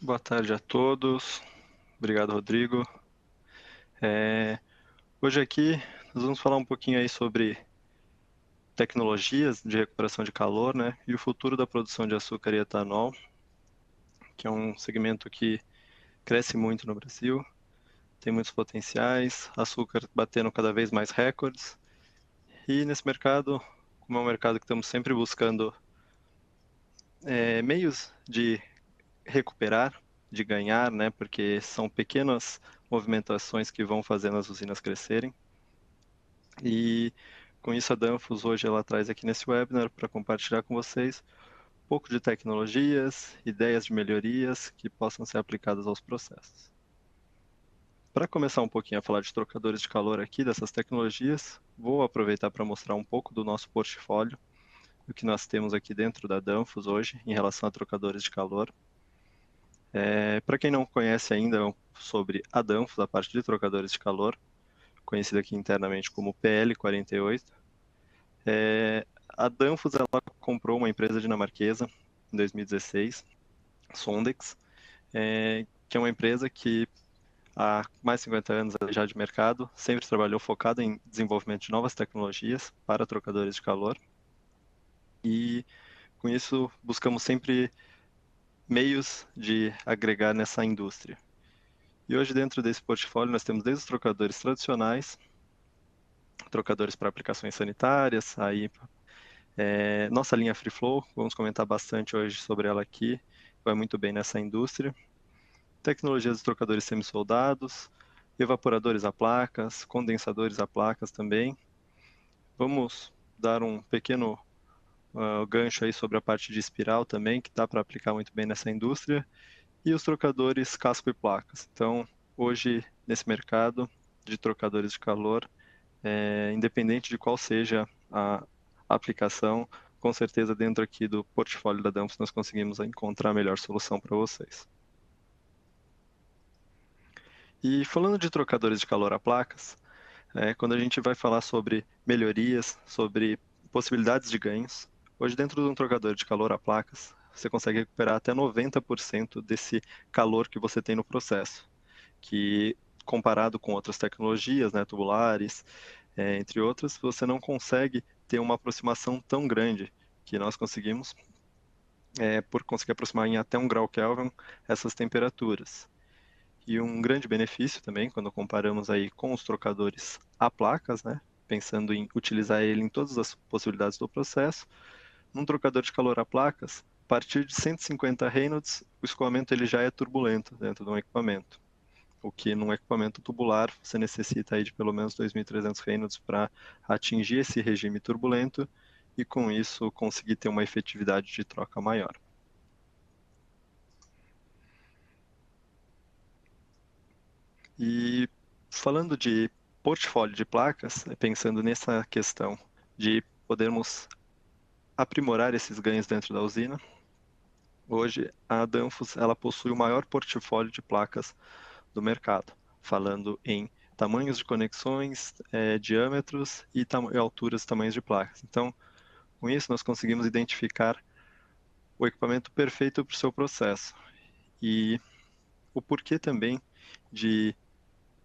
Boa tarde a todos. Obrigado, Rodrigo. Hoje aqui nós vamos falar um pouquinho aí sobre tecnologias de recuperação de calor, né, e o futuro da produção de açúcar e etanol, que é um segmento que cresce muito no Brasil, tem muitos potenciais, açúcar batendo cada vez mais recordes, e nesse mercado, como é um mercado que estamos sempre buscando meios de recuperar, de ganhar, né, porque são pequenas movimentações que vão fazendo as usinas crescerem. E com isso a Danfoss hoje ela traz aqui nesse webinar para compartilhar com vocês um pouco de tecnologias, ideias de melhorias que possam ser aplicadas aos processos. Para começar um pouquinho a falar de trocadores de calor aqui, dessas tecnologias, vou aproveitar para mostrar um pouco do nosso portfólio, o que nós temos aqui dentro da Danfoss hoje em relação a trocadores de calor. Para quem não conhece ainda sobre a Danfoss, a parte de trocadores de calor, conhecida aqui internamente como PL48, a Danfoss ela comprou uma empresa dinamarquesa em 2016, Sondex, que é uma empresa que há mais de 50 anos já de mercado, sempre trabalhou focado em desenvolvimento de novas tecnologias para trocadores de calor. E com isso buscamos sempre meios de agregar nessa indústria. E hoje dentro desse portfólio nós temos desde os trocadores tradicionais, trocadores para aplicações sanitárias, aí nossa linha Free Flow, vamos comentar bastante hoje sobre ela aqui, vai muito bem nessa indústria. Tecnologias de trocadores semi-soldados, evaporadores a placas, condensadores a placas também. Vamos dar um pequeno gancho aí sobre a parte de espiral também, que dá para aplicar muito bem nessa indústria, e os trocadores casco e placas. Então, hoje, nesse mercado de trocadores de calor, independente de qual seja a aplicação, com certeza dentro aqui do portfólio da Danfoss nós conseguimos encontrar a melhor solução para vocês. E falando de trocadores de calor a placas, quando a gente vai falar sobre melhorias, sobre possibilidades de ganhos, hoje dentro de um trocador de calor a placas, você consegue recuperar até 90% desse calor que você tem no processo, que comparado com outras tecnologias, né, tubulares, entre outras, você não consegue ter uma aproximação tão grande que nós conseguimos, por conseguir aproximar em até 1 grau Kelvin essas temperaturas. E um grande benefício também, quando comparamos aí com os trocadores a placas, né, pensando em utilizar ele em todas as possibilidades do processo, num trocador de calor a placas, a partir de 150 Reynolds, o escoamento ele já é turbulento dentro de um equipamento. O que num equipamento tubular você necessita aí de pelo menos 2.300 Reynolds para atingir esse regime turbulento e com isso conseguir ter uma efetividade de troca maior. E falando de portfólio de placas, pensando nessa questão de podermos aprimorar esses ganhos dentro da usina, hoje a Danfoss ela possui o maior portfólio de placas do mercado, falando em tamanhos de conexões, diâmetros e alturas e tamanhos de placas. Então, com isso, nós conseguimos identificar o equipamento perfeito para o seu processo e o porquê também de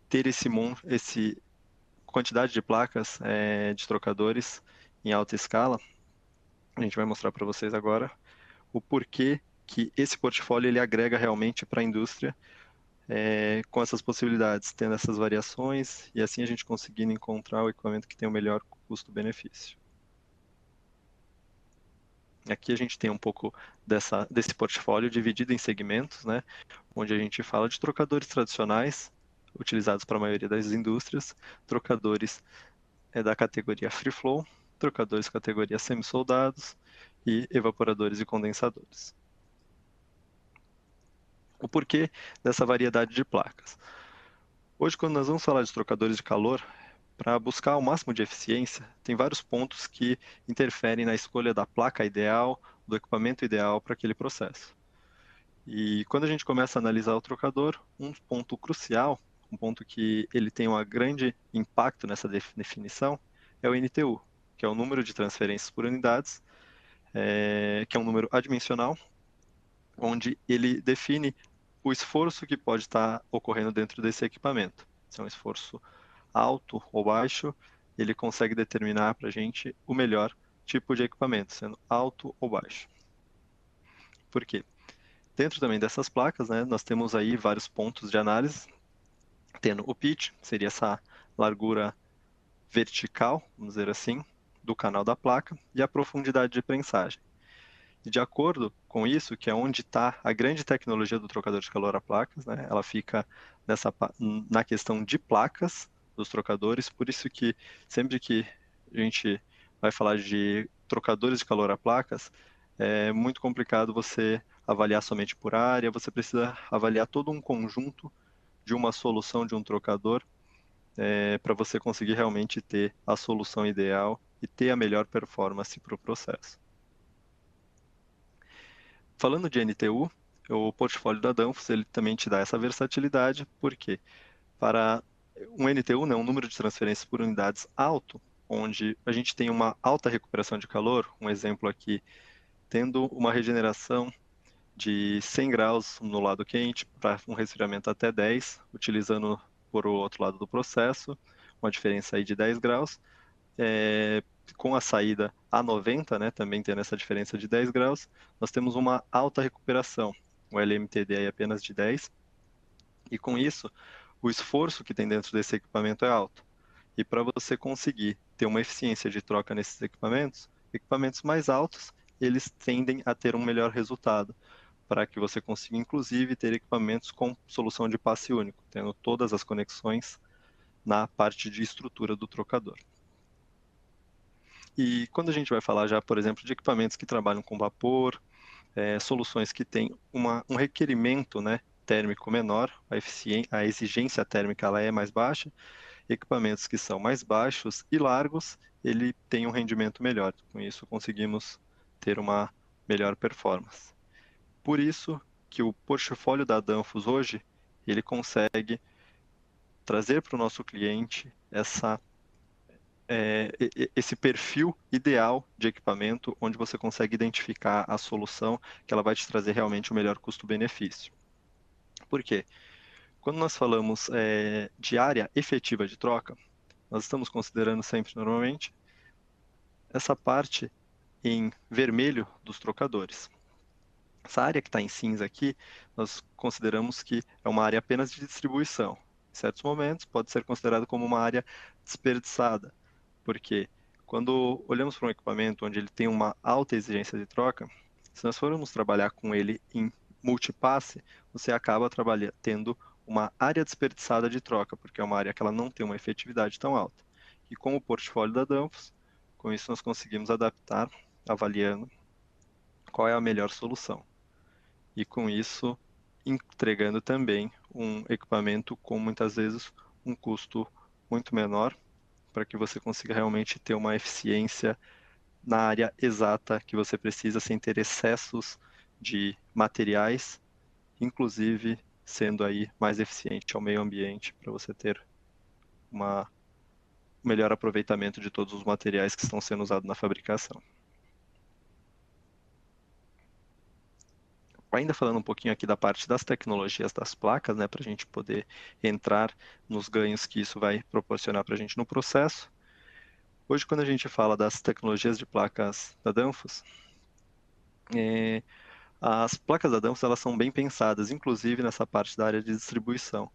ter esse quantidade de placas de trocadores em alta escala. A gente vai mostrar para vocês agora o porquê que esse portfólio ele agrega realmente para a indústria com essas possibilidades, tendo essas variações e assim a gente conseguindo encontrar o equipamento que tem o melhor custo-benefício. Aqui a gente tem um pouco desse portfólio dividido em segmentos, né, onde a gente fala de trocadores tradicionais, utilizados para a maioria das indústrias, trocadores da categoria Free Flow, trocadores categoria semi-soldados e evaporadores e condensadores. O porquê dessa variedade de placas? Hoje, quando nós vamos falar de trocadores de calor, para buscar o máximo de eficiência, tem vários pontos que interferem na escolha da placa ideal, do equipamento ideal para aquele processo. E quando a gente começa a analisar o trocador, um ponto crucial, um ponto que ele tem um grande impacto nessa definição, é o NTU, que é o número de transferências por unidades, que é um número adimensional, onde ele define o esforço que pode estar ocorrendo dentro desse equipamento. Se é um esforço alto ou baixo, ele consegue determinar para a gente o melhor tipo de equipamento, sendo alto ou baixo. Por quê? Dentro também dessas placas, né, nós temos aí vários pontos de análise, tendo o pitch, que seria essa largura vertical, vamos dizer assim, do canal da placa, e a profundidade de prensagem. E de acordo com isso, que é onde está a grande tecnologia do trocador de calor a placas, né, ela fica na questão de placas dos trocadores, por isso que sempre que a gente vai falar de trocadores de calor a placas, é muito complicado você avaliar somente por área, você precisa avaliar todo um conjunto de uma solução de um trocador para você conseguir realmente ter a solução ideal e ter a melhor performance para o processo. Falando de NTU, o portfólio da Danfoss ele também te dá essa versatilidade, porque para um NTU, né, um número de transferências por unidades alto, onde a gente tem uma alta recuperação de calor, um exemplo aqui, tendo uma regeneração de 100 graus no lado quente para um resfriamento até 10, utilizando por o outro lado do processo, uma diferença aí de 10 graus, com a saída a 90, né, também tendo essa diferença de 10 graus, nós temos uma alta recuperação, o LMTD é apenas de 10, e com isso, o esforço que tem dentro desse equipamento é alto. E para você conseguir ter uma eficiência de troca nesses equipamentos, equipamentos mais altos, eles tendem a ter um melhor resultado, para que você consiga, inclusive, ter equipamentos com solução de passe único, tendo todas as conexões na parte de estrutura do trocador. E quando a gente vai falar já, por exemplo, de equipamentos que trabalham com vapor, soluções que têm um requerimento, né, térmico menor, a exigência térmica ela é mais baixa, equipamentos que são mais baixos e largos, ele tem um rendimento melhor. Com isso, conseguimos ter uma melhor performance. Por isso que o portfólio da Danfoss hoje, ele consegue trazer para o nosso cliente esse perfil ideal de equipamento, onde você consegue identificar a solução que ela vai te trazer realmente o melhor custo-benefício. Por quê? Quando nós falamos de área efetiva de troca, nós estamos considerando sempre, normalmente, essa parte em vermelho dos trocadores. Essa área que está em cinza aqui, nós consideramos que é uma área apenas de distribuição. Em certos momentos, pode ser considerado como uma área desperdiçada, porque quando olhamos para um equipamento onde ele tem uma alta exigência de troca, se nós formos trabalhar com ele em multipasse, você acaba tendo uma área desperdiçada de troca, porque é uma área que ela não tem uma efetividade tão alta. E com o portfólio da Danfoss, com isso nós conseguimos adaptar, avaliando qual é a melhor solução. E com isso, entregando também um equipamento com muitas vezes um custo muito menor, para que você consiga realmente ter uma eficiência na área exata que você precisa, sem ter excessos de materiais, inclusive sendo aí mais eficiente ao meio ambiente, para você ter um melhor aproveitamento de todos os materiais que estão sendo usados na fabricação. Ainda falando um pouquinho aqui da parte das tecnologias das placas, né, para a gente poder entrar nos ganhos que isso vai proporcionar para a gente no processo. Hoje, quando a gente fala das tecnologias de placas da Danfoss, as placas da Danfoss elas são bem pensadas, inclusive nessa parte da área de distribuição,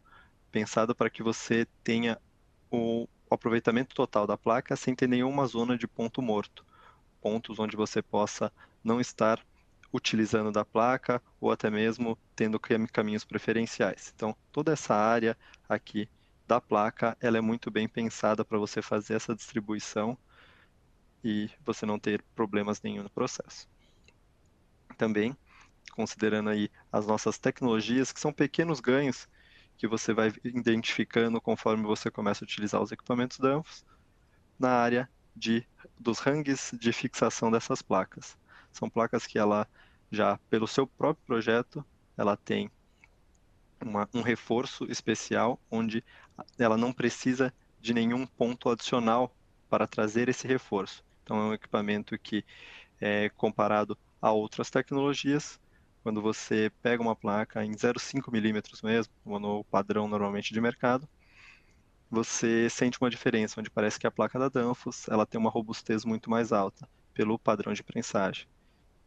pensada para que você tenha o aproveitamento total da placa sem ter nenhuma zona de ponto morto, pontos onde você possa não estar utilizando da placa ou até mesmo tendo caminhos preferenciais. Então, toda essa área aqui da placa, ela é muito bem pensada para você fazer essa distribuição e você não ter problemas nenhum no processo. Também, considerando aí as nossas tecnologias, que são pequenos ganhos que você vai identificando conforme você começa a utilizar os equipamentos Danfoss, na área dos hangues de fixação dessas placas. São placas que ela já, pelo seu próprio projeto, ela tem um reforço especial, onde ela não precisa de nenhum ponto adicional para trazer esse reforço. Então, é um equipamento que, comparado a outras tecnologias, quando você pega uma placa em 0,5 milímetros mesmo, como no padrão normalmente de mercado, você sente uma diferença, onde parece que a placa da Danfoss ela tem uma robustez muito mais alta, pelo padrão de prensagem.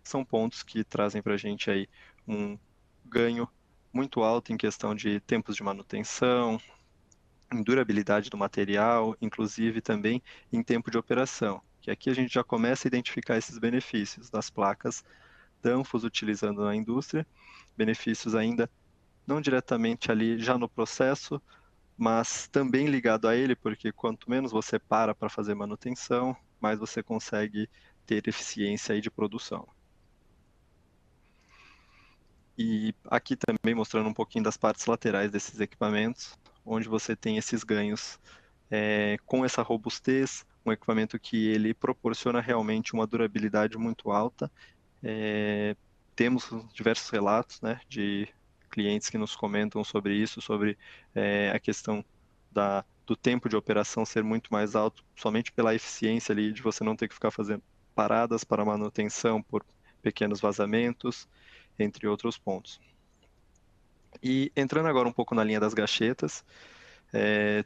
São pontos que trazem para a gente aí um ganho muito alto em questão de tempos de manutenção, em durabilidade do material, inclusive também em tempo de operação, que aqui a gente já começa a identificar esses benefícios das placas Danfoss utilizando na indústria, benefícios ainda não diretamente ali já no processo, mas também ligado a ele, porque quanto menos você para fazer manutenção, mais você consegue ter eficiência aí de produção. E aqui também mostrando um pouquinho das partes laterais desses equipamentos, onde você tem esses ganhos com essa robustez, um equipamento que ele proporciona realmente uma durabilidade muito alta. Temos diversos relatos, né, de clientes que nos comentam sobre isso, sobre a questão do tempo de operação ser muito mais alto, somente pela eficiência ali de você não ter que ficar fazendo paradas para manutenção por pequenos vazamentos, entre outros pontos. E entrando agora um pouco na linha das gachetas,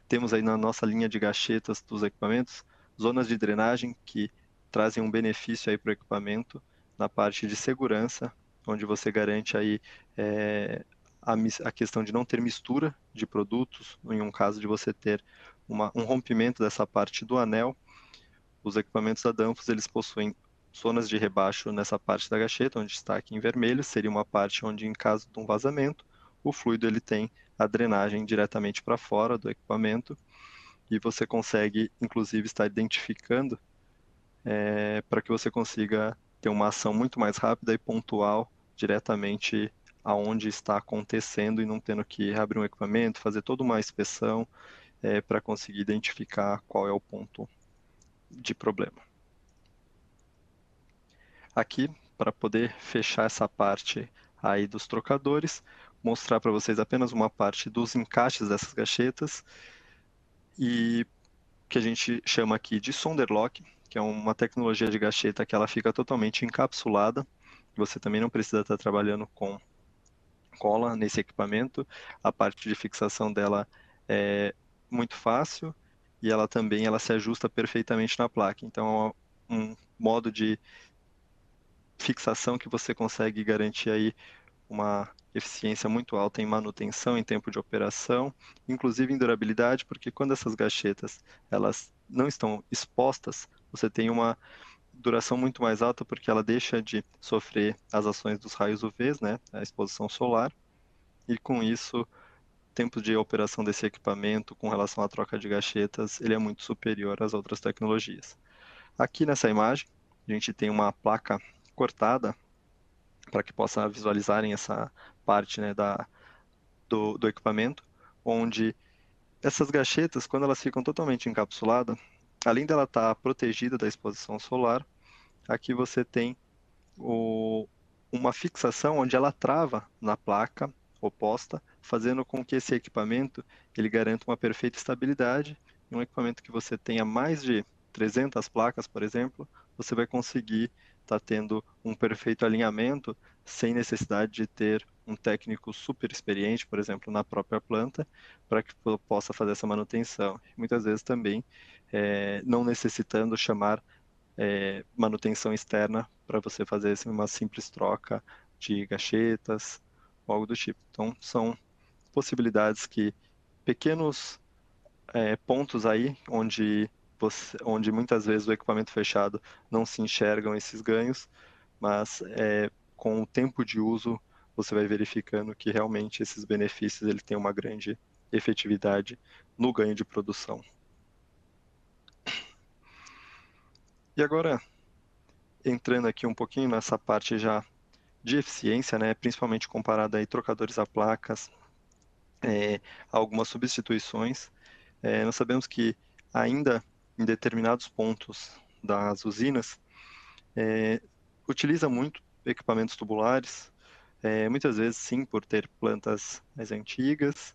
temos aí na nossa linha de gachetas dos equipamentos, zonas de drenagem que trazem um benefício aí para o equipamento na parte de segurança, onde você garante aí a questão de não ter mistura de produtos, em um caso de você ter um rompimento dessa parte do anel. Os equipamentos da Danfoss, eles possuem zonas de rebaixo nessa parte da gacheta, onde está aqui em vermelho, seria uma parte onde, em caso de um vazamento, o fluido ele tem a drenagem diretamente para fora do equipamento e você consegue, inclusive, estar identificando para que você consiga ter uma ação muito mais rápida e pontual diretamente aonde está acontecendo e não tendo que reabrir um equipamento, fazer toda uma inspeção para conseguir identificar qual é o ponto de problema. Aqui, para poder fechar essa parte aí dos trocadores, mostrar para vocês apenas uma parte dos encaixes dessas gachetas e que a gente chama aqui de Sonderlock, que é uma tecnologia de gacheta que ela fica totalmente encapsulada. Você também não precisa estar trabalhando com cola nesse equipamento. A parte de fixação dela é muito fácil e ela se ajusta perfeitamente na placa. Então, é um modo de fixação que você consegue garantir aí uma eficiência muito alta em manutenção, em tempo de operação, inclusive em durabilidade, porque quando essas gachetas elas não estão expostas, você tem uma duração muito mais alta porque ela deixa de sofrer as ações dos raios UV, né, a exposição solar, e com isso, o tempo de operação desse equipamento com relação à troca de gachetas, ele é muito superior às outras tecnologias. Aqui nessa imagem, a gente tem uma placa cortada para que possa visualizarem essa parte, né, do equipamento, onde essas gachetas, quando elas ficam totalmente encapsuladas, além dela estar protegida da exposição solar, aqui você tem uma fixação onde ela trava na placa oposta, fazendo com que esse equipamento ele garanta uma perfeita estabilidade. Em um equipamento que você tenha mais de 300 placas, por exemplo, você vai conseguir estar tendo um perfeito alinhamento sem necessidade de ter um técnico super experiente, por exemplo, na própria planta, para que possa fazer essa manutenção. Muitas vezes também não necessitando chamar manutenção externa para você fazer assim, uma simples troca de gachetas ou algo do tipo. Então, são possibilidades que pequenos pontos aí onde muitas vezes o equipamento fechado não se enxergam esses ganhos, mas com o tempo de uso você vai verificando que realmente esses benefícios ele tem uma grande efetividade no ganho de produção. E agora, entrando aqui um pouquinho nessa parte já de eficiência, né, principalmente comparada a trocadores a placas, algumas substituições. Nós sabemos que ainda em determinados pontos das usinas, utiliza muito equipamentos tubulares, muitas vezes sim por ter plantas mais antigas,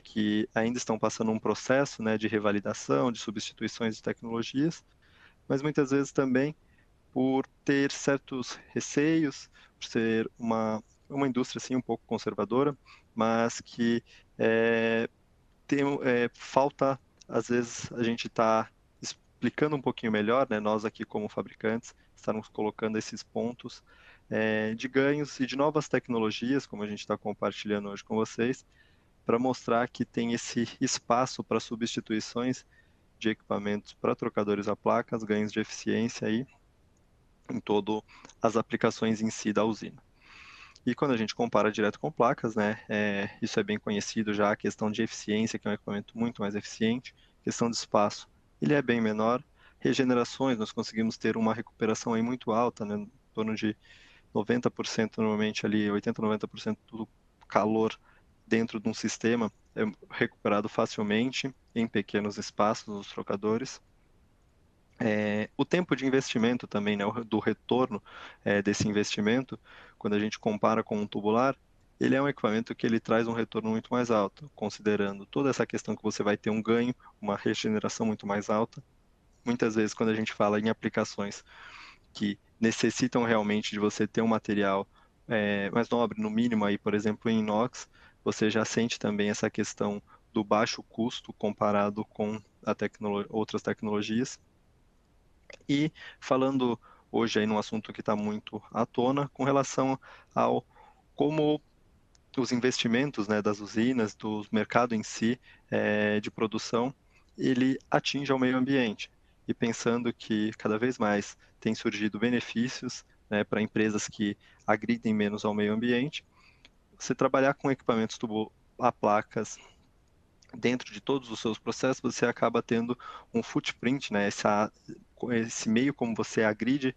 que ainda estão passando um processo, né, de revalidação, de substituições de tecnologias, mas muitas vezes também por ter certos receios, por ser uma uma indústria assim um pouco conservadora, mas que falta, às vezes, a gente está explicando um pouquinho melhor, né, nós aqui como fabricantes, estamos colocando esses pontos de ganhos e de novas tecnologias, como a gente está compartilhando hoje com vocês, para mostrar que tem esse espaço para substituições de equipamentos para trocadores a placas, ganhos de eficiência aí em todas as aplicações em si da usina. E quando a gente compara direto com placas, né, isso é bem conhecido já, a questão de eficiência, que é um equipamento muito mais eficiente, questão de espaço, ele é bem menor, regenerações, nós conseguimos ter uma recuperação aí muito alta, né, em torno de 90% normalmente ali, 80, 90% do calor dentro de um sistema é recuperado facilmente em pequenos espaços dos trocadores. O tempo de investimento também, né, do retorno desse investimento, quando a gente compara com um tubular, ele é um equipamento que ele traz um retorno muito mais alto, considerando toda essa questão que você vai ter um ganho, uma regeneração muito mais alta. Muitas vezes, quando a gente fala em aplicações que necessitam realmente de você ter um material mais nobre, no mínimo aí, por exemplo, em inox, você já sente também essa questão do baixo custo comparado com outras tecnologias. E falando hoje aí num assunto que está muito à tona, com relação ao como os investimentos, né, das usinas, do mercado em si, de produção, ele atinge ao meio ambiente. E pensando que cada vez mais tem surgido benefícios, né, para empresas que agridem menos ao meio ambiente, você trabalhar com equipamentos tubo a placas dentro de todos os seus processos, você acaba tendo um footprint, né? Esse meio como você agride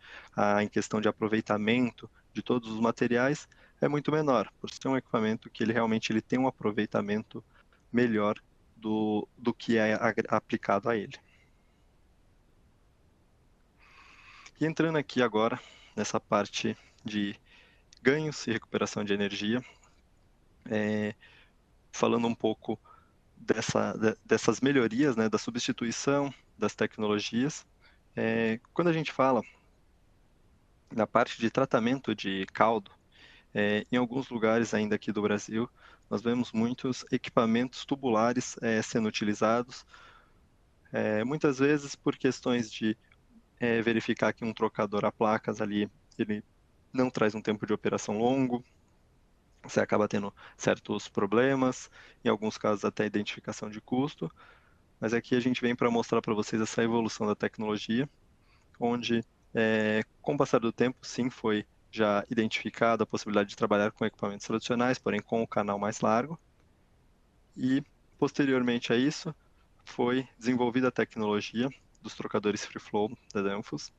em questão de aproveitamento de todos os materiais é muito menor, por ser um equipamento que ele realmente ele tem um aproveitamento melhor do que é aplicado a ele. E entrando aqui agora nessa parte de ganhos e recuperação de energia, falando um pouco dessas melhorias, né, da substituição das tecnologias. Quando a gente fala na parte de tratamento de caldo, em alguns lugares ainda aqui do Brasil, nós vemos muitos equipamentos tubulares sendo utilizados, muitas vezes por questões de verificar que um trocador a placas ali, ele não traz um tempo de operação longo, você acaba tendo certos problemas, em alguns casos até identificação de custo, mas aqui a gente vem para mostrar para vocês essa evolução da tecnologia, onde, com o passar do tempo, sim, foi já identificada a possibilidade de trabalhar com equipamentos tradicionais, porém com o canal mais largo. E, posteriormente a isso, foi desenvolvida a tecnologia dos trocadores free flow da Danfoss,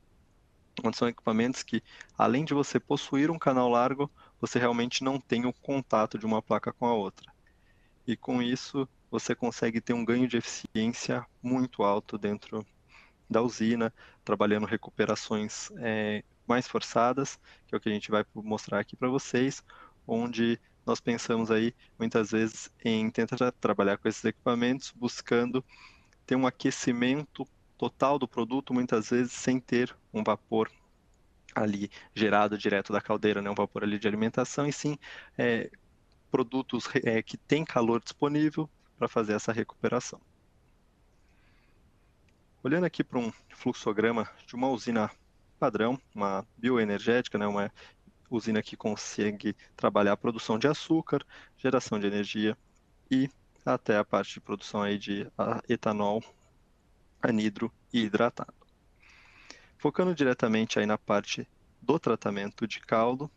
onde são equipamentos que, além de você possuir um canal largo, você realmente não tem o contato de uma placa com a outra. E com isso, você consegue ter um ganho de eficiência muito alto dentro da usina, trabalhando recuperações mais forçadas, que é o que a gente vai mostrar aqui para vocês, onde nós pensamos aí muitas vezes em tentar trabalhar com esses equipamentos, buscando ter um aquecimento total do produto, muitas vezes sem ter um vapor ali gerado direto da caldeira, né, um vapor ali de alimentação, e sim produtos que têm calor disponível para fazer essa recuperação. Olhando aqui para um fluxograma de uma usina padrão, uma bioenergética, né, uma usina que consegue trabalhar a produção de açúcar, geração de energia e até a parte de produção aí de etanol, anidro e hidratado. Focando diretamente aí na parte do tratamento de caldo,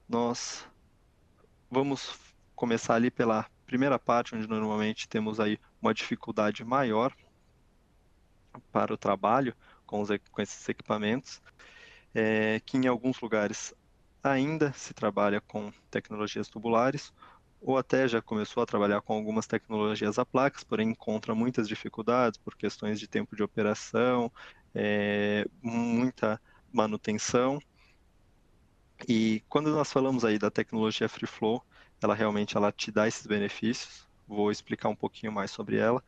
nós vamos começar ali pela primeira parte, onde normalmente temos aí uma dificuldade maior para o trabalho com esses equipamentos, que em alguns lugares ainda se trabalha com tecnologias tubulares, ou até já começou a trabalhar com algumas tecnologias a placas, porém encontra muitas dificuldades por questões de tempo de operação, muita manutenção. E quando nós falamos aí da tecnologia Free Flow, ela realmente ela te dá esses benefícios. Vou explicar um pouquinho mais sobre ela,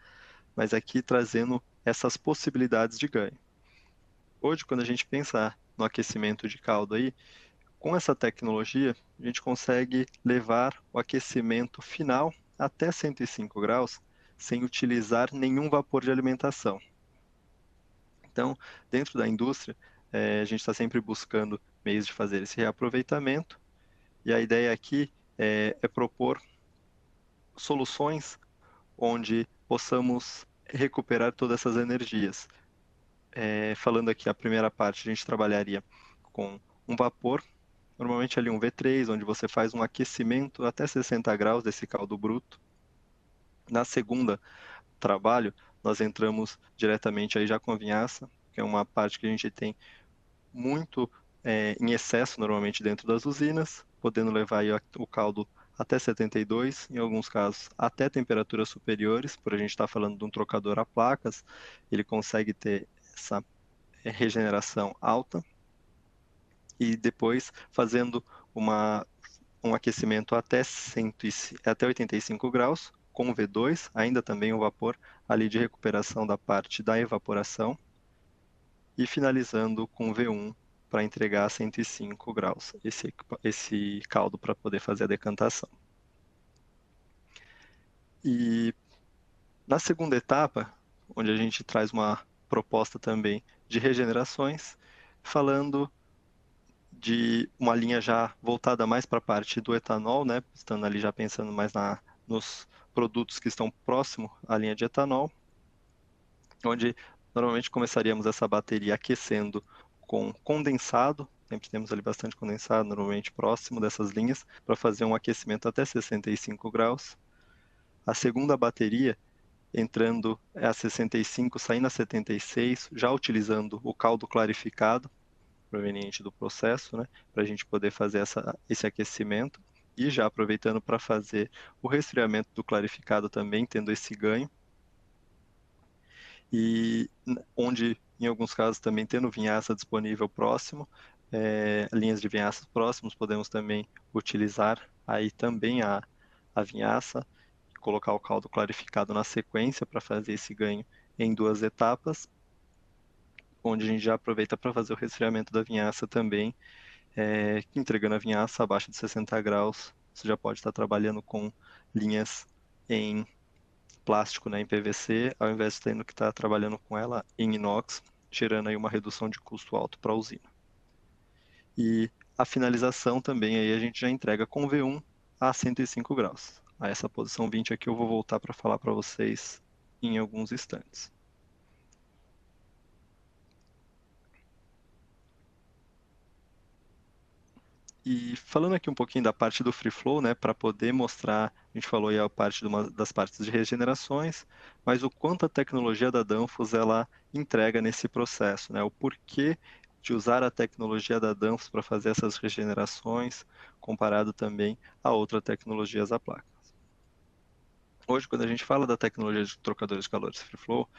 mas aqui trazendo essas possibilidades de ganho. Hoje, quando a gente pensa no aquecimento de caldo aí, Com essa tecnologia, a gente consegue levar o aquecimento final até 105 graus sem utilizar nenhum vapor de alimentação. Então, dentro da indústria, a gente está sempre buscando meios de fazer esse reaproveitamento, e a ideia aqui é propor soluções onde possamos recuperar todas essas energias. Falando aqui a primeira parte, a gente trabalharia com um vapor, normalmente ali um V3, onde você faz um aquecimento até 60 graus desse caldo bruto. Na segunda trabalho, nós entramos diretamente aí já com a vinhaça, que é uma parte que a gente tem muito em excesso normalmente dentro das usinas, podendo levar aí o caldo até 72, em alguns casos até temperaturas superiores, por a gente estar falando de um trocador a placas, ele consegue ter essa regeneração alta, e depois fazendo um aquecimento até 85 graus, com V2, ainda também o vapor ali de recuperação da parte da evaporação, e finalizando com V1 para entregar a 105 graus esse caldo para poder fazer a decantação. E na segunda etapa, onde a gente traz uma proposta também de regenerações, falando de uma linha já voltada mais para a parte do etanol, né, estando ali já pensando mais nos produtos que estão próximo à linha de etanol, onde normalmente começaríamos essa bateria aquecendo com condensado, sempre temos ali bastante condensado, normalmente próximo dessas linhas, para fazer um aquecimento até 65 graus. A segunda bateria entrando a 65, saindo a 76, já utilizando o caldo clarificado, proveniente do processo, né, para a gente poder fazer esse aquecimento, e já aproveitando para fazer o resfriamento do clarificado também, tendo esse ganho, e onde, em alguns casos, também tendo vinhaça disponível próximo, linhas de vinhaças próximos, podemos também utilizar aí também a vinhaça, colocar o caldo clarificado na sequência para fazer esse ganho em duas etapas, onde a gente já aproveita para fazer o resfriamento da vinhaça também, entregando a vinhaça abaixo de 60 graus. Você já pode estar trabalhando com linhas em plástico, né, em PVC, ao invés de tendo que estar trabalhando com ela em inox, gerando aí uma redução de custo alto para a usina. E a finalização também aí a gente já entrega com V1 a 105 graus. A essa posição 20 aqui eu vou voltar para falar para vocês em alguns instantes. E falando aqui um pouquinho da parte do Free Flow, né, para poder mostrar, a gente falou aí a parte de uma das partes de regenerações, mas o quanto a tecnologia da Danfoss ela entrega nesse processo, né, o porquê de usar a tecnologia da Danfoss para fazer essas regenerações, comparado também a outras tecnologias a placa. Hoje, quando a gente fala da tecnologia de trocadores de calores Free Flow,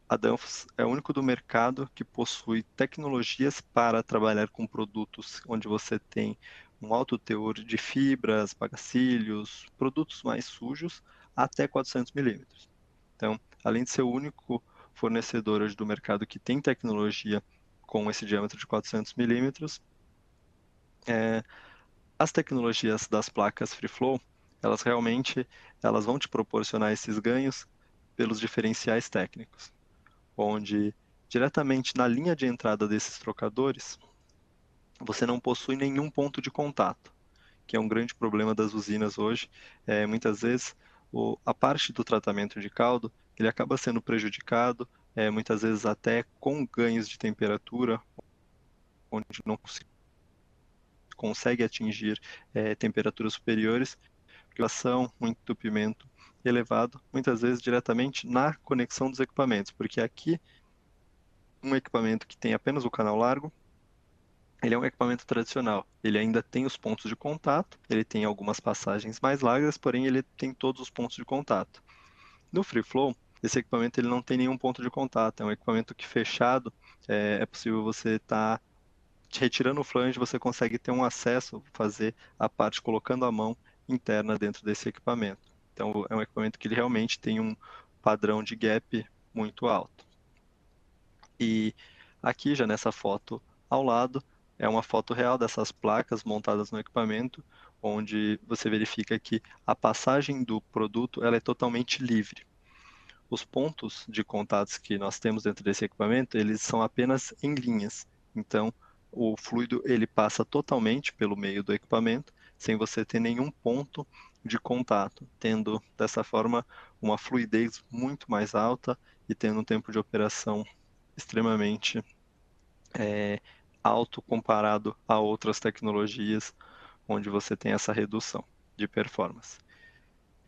a Danfoss é o único do mercado que possui tecnologias para trabalhar com produtos onde você tem um alto teor de fibras, bagacílios, produtos mais sujos, até 400 milímetros. Então, além de ser o único fornecedor hoje do mercado que tem tecnologia com esse diâmetro de 400 milímetros, as tecnologias das placas Free Flow, elas realmente vão te proporcionar esses ganhos pelos diferenciais técnicos, onde diretamente na linha de entrada desses trocadores, você não possui nenhum ponto de contato, que é um grande problema das usinas hoje. Muitas vezes, a parte do tratamento de caldo, ele acaba sendo prejudicado, muitas vezes até com ganhos de temperatura, onde não se consegue atingir temperaturas superiores, porque a ação, um entupimento elevado, muitas vezes diretamente na conexão dos equipamentos, porque aqui um equipamento que tem apenas o canal largo, ele é um equipamento tradicional. Ele ainda tem os pontos de contato, ele tem algumas passagens mais largas, porém ele tem todos os pontos de contato. No Free Flow, esse equipamento ele não tem nenhum ponto de contato. É um equipamento que fechado, é possível você estar retirando o flange, você consegue ter um acesso, fazer a parte colocando a mão interna dentro desse equipamento. Então é um equipamento que ele realmente tem um padrão de gap muito alto. E aqui já nessa foto ao lado é uma foto real dessas placas montadas no equipamento, onde você verifica que a passagem do produto ela é totalmente livre. Os pontos de contatos que nós temos dentro desse equipamento, eles são apenas em linhas. Então, o fluido ele passa totalmente pelo meio do equipamento, sem você ter nenhum ponto de contato, tendo dessa forma uma fluidez muito mais alta e tendo um tempo de operação extremamente alto comparado a outras tecnologias onde você tem essa redução de performance.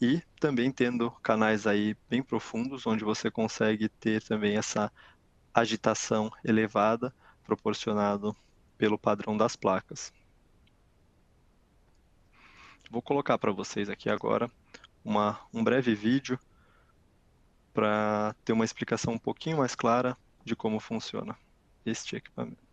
E também tendo canais aí bem profundos, onde você consegue ter também essa agitação elevada, proporcionado pelo padrão das placas. Vou colocar para vocês aqui agora um breve vídeo para ter uma explicação um pouquinho mais clara de como funciona este equipamento.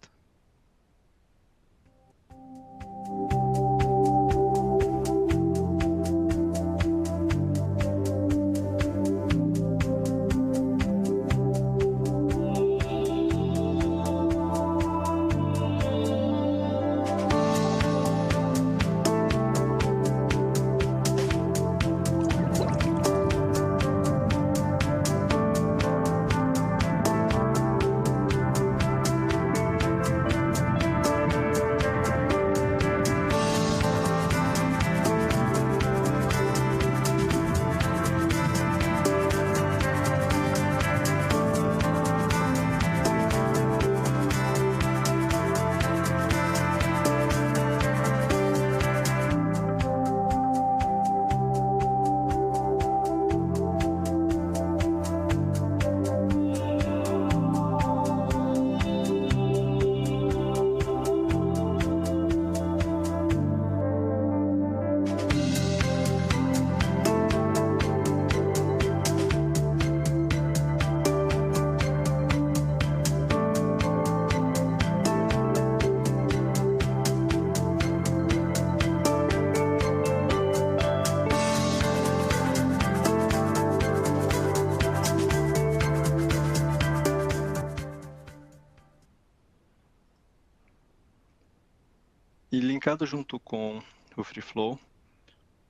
E linkado junto com o Free Flow,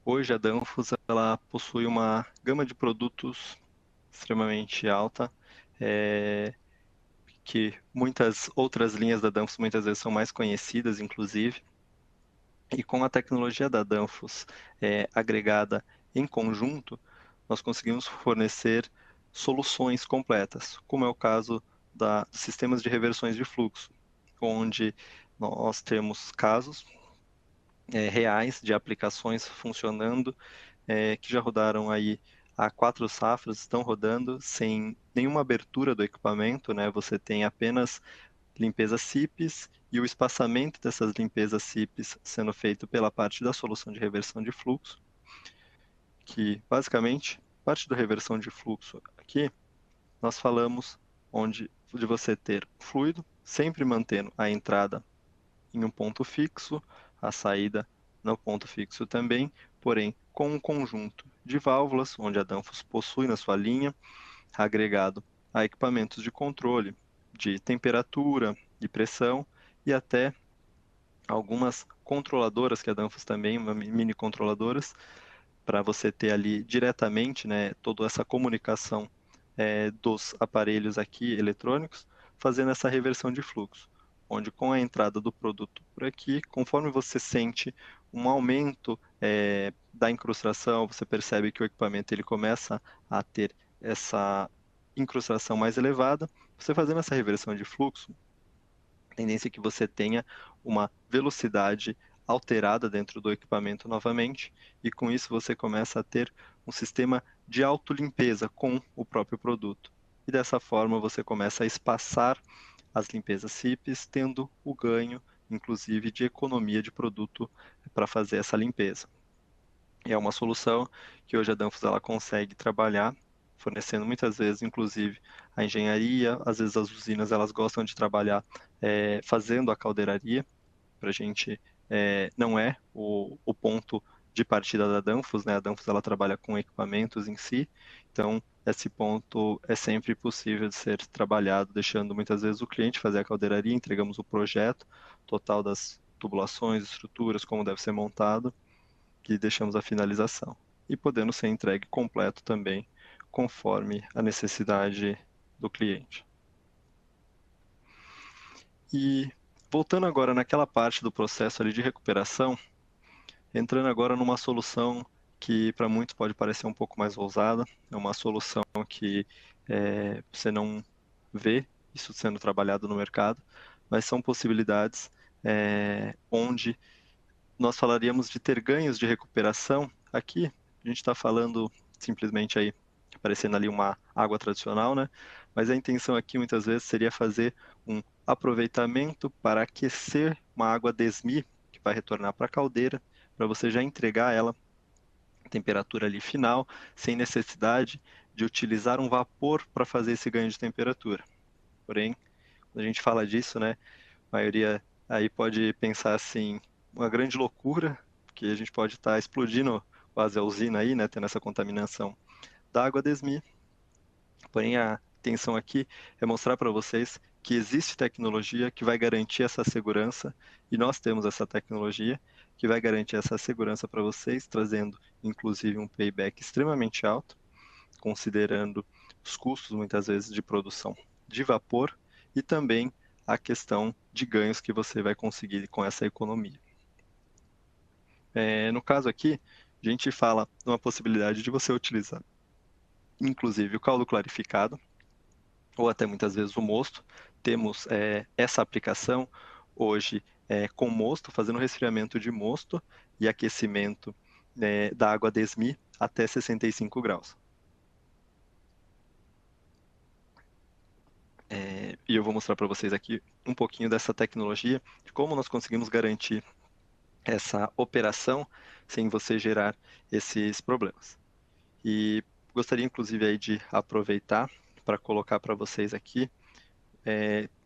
hoje a Danfoss ela possui uma gama de produtos extremamente alta, que muitas outras linhas da Danfoss muitas vezes são mais conhecidas, inclusive, e com a tecnologia da Danfoss agregada em conjunto, nós conseguimos fornecer soluções completas, como é o caso dos sistemas de reversões de fluxo, onde nós temos casos reais de aplicações funcionando, que já rodaram aí há 4 safras, estão rodando sem nenhuma abertura do equipamento, né? Você tem apenas limpeza CIPS e o espaçamento dessas limpezas CIPS sendo feito pela parte da solução de reversão de fluxo, que basicamente, parte da reversão de fluxo aqui, nós falamos de você ter fluido, sempre mantendo a entrada em um ponto fixo, a saída no ponto fixo também, porém com um conjunto de válvulas, onde a Danfoss possui na sua linha, agregado a equipamentos de controle de temperatura, de pressão e até algumas controladoras que a Danfoss também, mini controladoras, para você ter ali diretamente, né, toda essa comunicação dos aparelhos aqui eletrônicos, fazendo essa reversão de fluxo, onde com a entrada do produto por aqui, conforme você sente um aumento da incrustação, você percebe que o equipamento ele começa a ter essa incrustação mais elevada, você fazendo essa reversão de fluxo, a tendência é que você tenha uma velocidade alterada dentro do equipamento novamente, e com isso você começa a ter um sistema de autolimpeza com o próprio produto. E dessa forma você começa a espaçar as limpezas CIPs, tendo o ganho, inclusive, de economia de produto para fazer essa limpeza. E é uma solução que hoje a Danfoss ela consegue trabalhar, fornecendo muitas vezes, inclusive, a engenharia, às vezes as usinas elas gostam de trabalhar fazendo a caldeiraria, para a gente não é o ponto de partida da Danfoss, né? A Danfoss ela trabalha com equipamentos em si, então esse ponto é sempre possível de ser trabalhado, deixando muitas vezes o cliente fazer a caldeiraria, entregamos o projeto total das tubulações, estruturas, como deve ser montado, e deixamos a finalização. E podendo ser entregue completo também, conforme a necessidade do cliente. E voltando agora naquela parte do processo ali de recuperação, entrando agora numa solução que para muitos pode parecer um pouco mais ousada, é uma solução que você não vê isso sendo trabalhado no mercado, mas são possibilidades onde nós falaríamos de ter ganhos de recuperação. Aqui a gente está falando simplesmente aí, aparecendo ali uma água tradicional, né? Mas a intenção aqui muitas vezes seria fazer um aproveitamento para aquecer uma água desmi que vai retornar para a caldeira, para você já entregar ela à temperatura ali final, sem necessidade de utilizar um vapor para fazer esse ganho de temperatura. Porém, quando a gente fala disso, né, a maioria aí pode pensar assim, uma grande loucura, que a gente pode estar explodindo quase a usina aí, né, tendo essa contaminação da água desmi. Porém, a intenção aqui é mostrar para vocês que existe tecnologia que vai garantir essa segurança, e nós temos essa tecnologia que vai garantir essa segurança para vocês, trazendo inclusive um payback extremamente alto, considerando os custos muitas vezes de produção de vapor e também a questão de ganhos que você vai conseguir com essa economia. No caso aqui, a gente fala de uma possibilidade de você utilizar inclusive o caldo clarificado, ou até muitas vezes o mosto. Temos essa aplicação hoje com mosto, fazendo resfriamento de mosto e aquecimento da água desmi até 65 graus. E eu vou mostrar para vocês aqui um pouquinho dessa tecnologia, de como nós conseguimos garantir essa operação sem você gerar esses problemas. E gostaria inclusive aí de aproveitar para colocar para vocês aqui,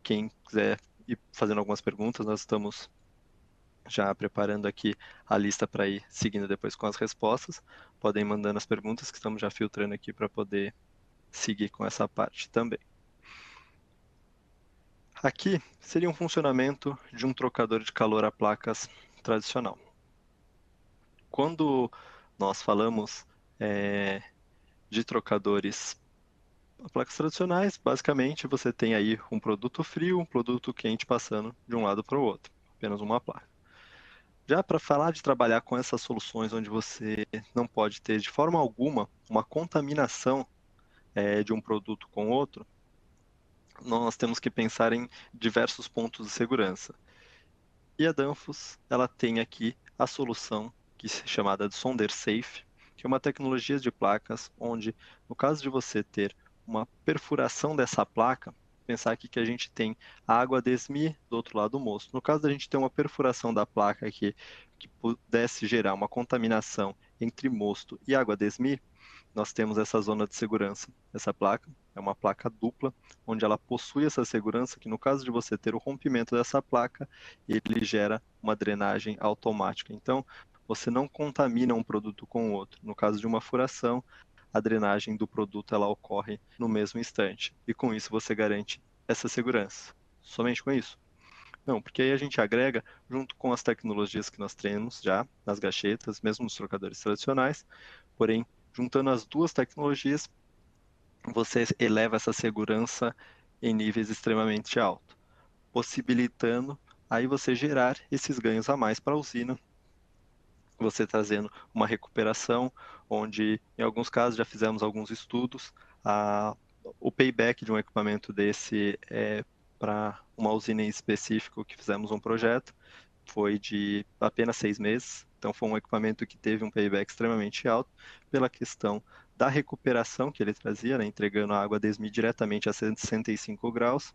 quem quiser ir fazendo algumas perguntas, nós estamos já preparando aqui a lista para ir seguindo depois com as respostas. Podem ir mandando as perguntas que estamos já filtrando aqui para poder seguir com essa parte também. Aqui seria um funcionamento de um trocador de calor a placas tradicional. Quando nós falamos de trocadores a placas tradicionais, basicamente você tem aí um produto frio, um produto quente passando de um lado para o outro, apenas uma placa. Já para falar de trabalhar com essas soluções onde você não pode ter de forma alguma uma contaminação de um produto com outro, nós temos que pensar em diversos pontos de segurança. E a Danfoss, ela tem aqui a solução que é chamada de Sonder Safe, que é uma tecnologia de placas onde, no caso de você ter uma perfuração dessa placa, pensar aqui que a gente tem a água desmi do outro lado do mosto. No caso da gente ter uma perfuração da placa aqui que pudesse gerar uma contaminação entre mosto e água desmi, nós temos essa zona de segurança. Essa placa é uma placa dupla, onde ela possui essa segurança que no caso de você ter o rompimento dessa placa, ele gera uma drenagem automática. Então, você não contamina um produto com o outro. No caso de uma furação, a drenagem do produto ela ocorre no mesmo instante. E com isso você garante essa segurança. Somente com isso? Não, porque aí a gente agrega, junto com as tecnologias que nós temos já nas gachetas, mesmo nos trocadores tradicionais, porém, juntando as duas tecnologias, você eleva essa segurança em níveis extremamente altos, possibilitando aí você gerar esses ganhos a mais para a usina, você trazendo uma recuperação, onde em alguns casos já fizemos alguns estudos, o payback de um equipamento desse para uma usina em específico que fizemos um projeto, foi de apenas 6 meses. Então, foi um equipamento que teve um payback extremamente alto pela questão da recuperação que ele trazia, né, entregando a água desmi diretamente a 65 graus.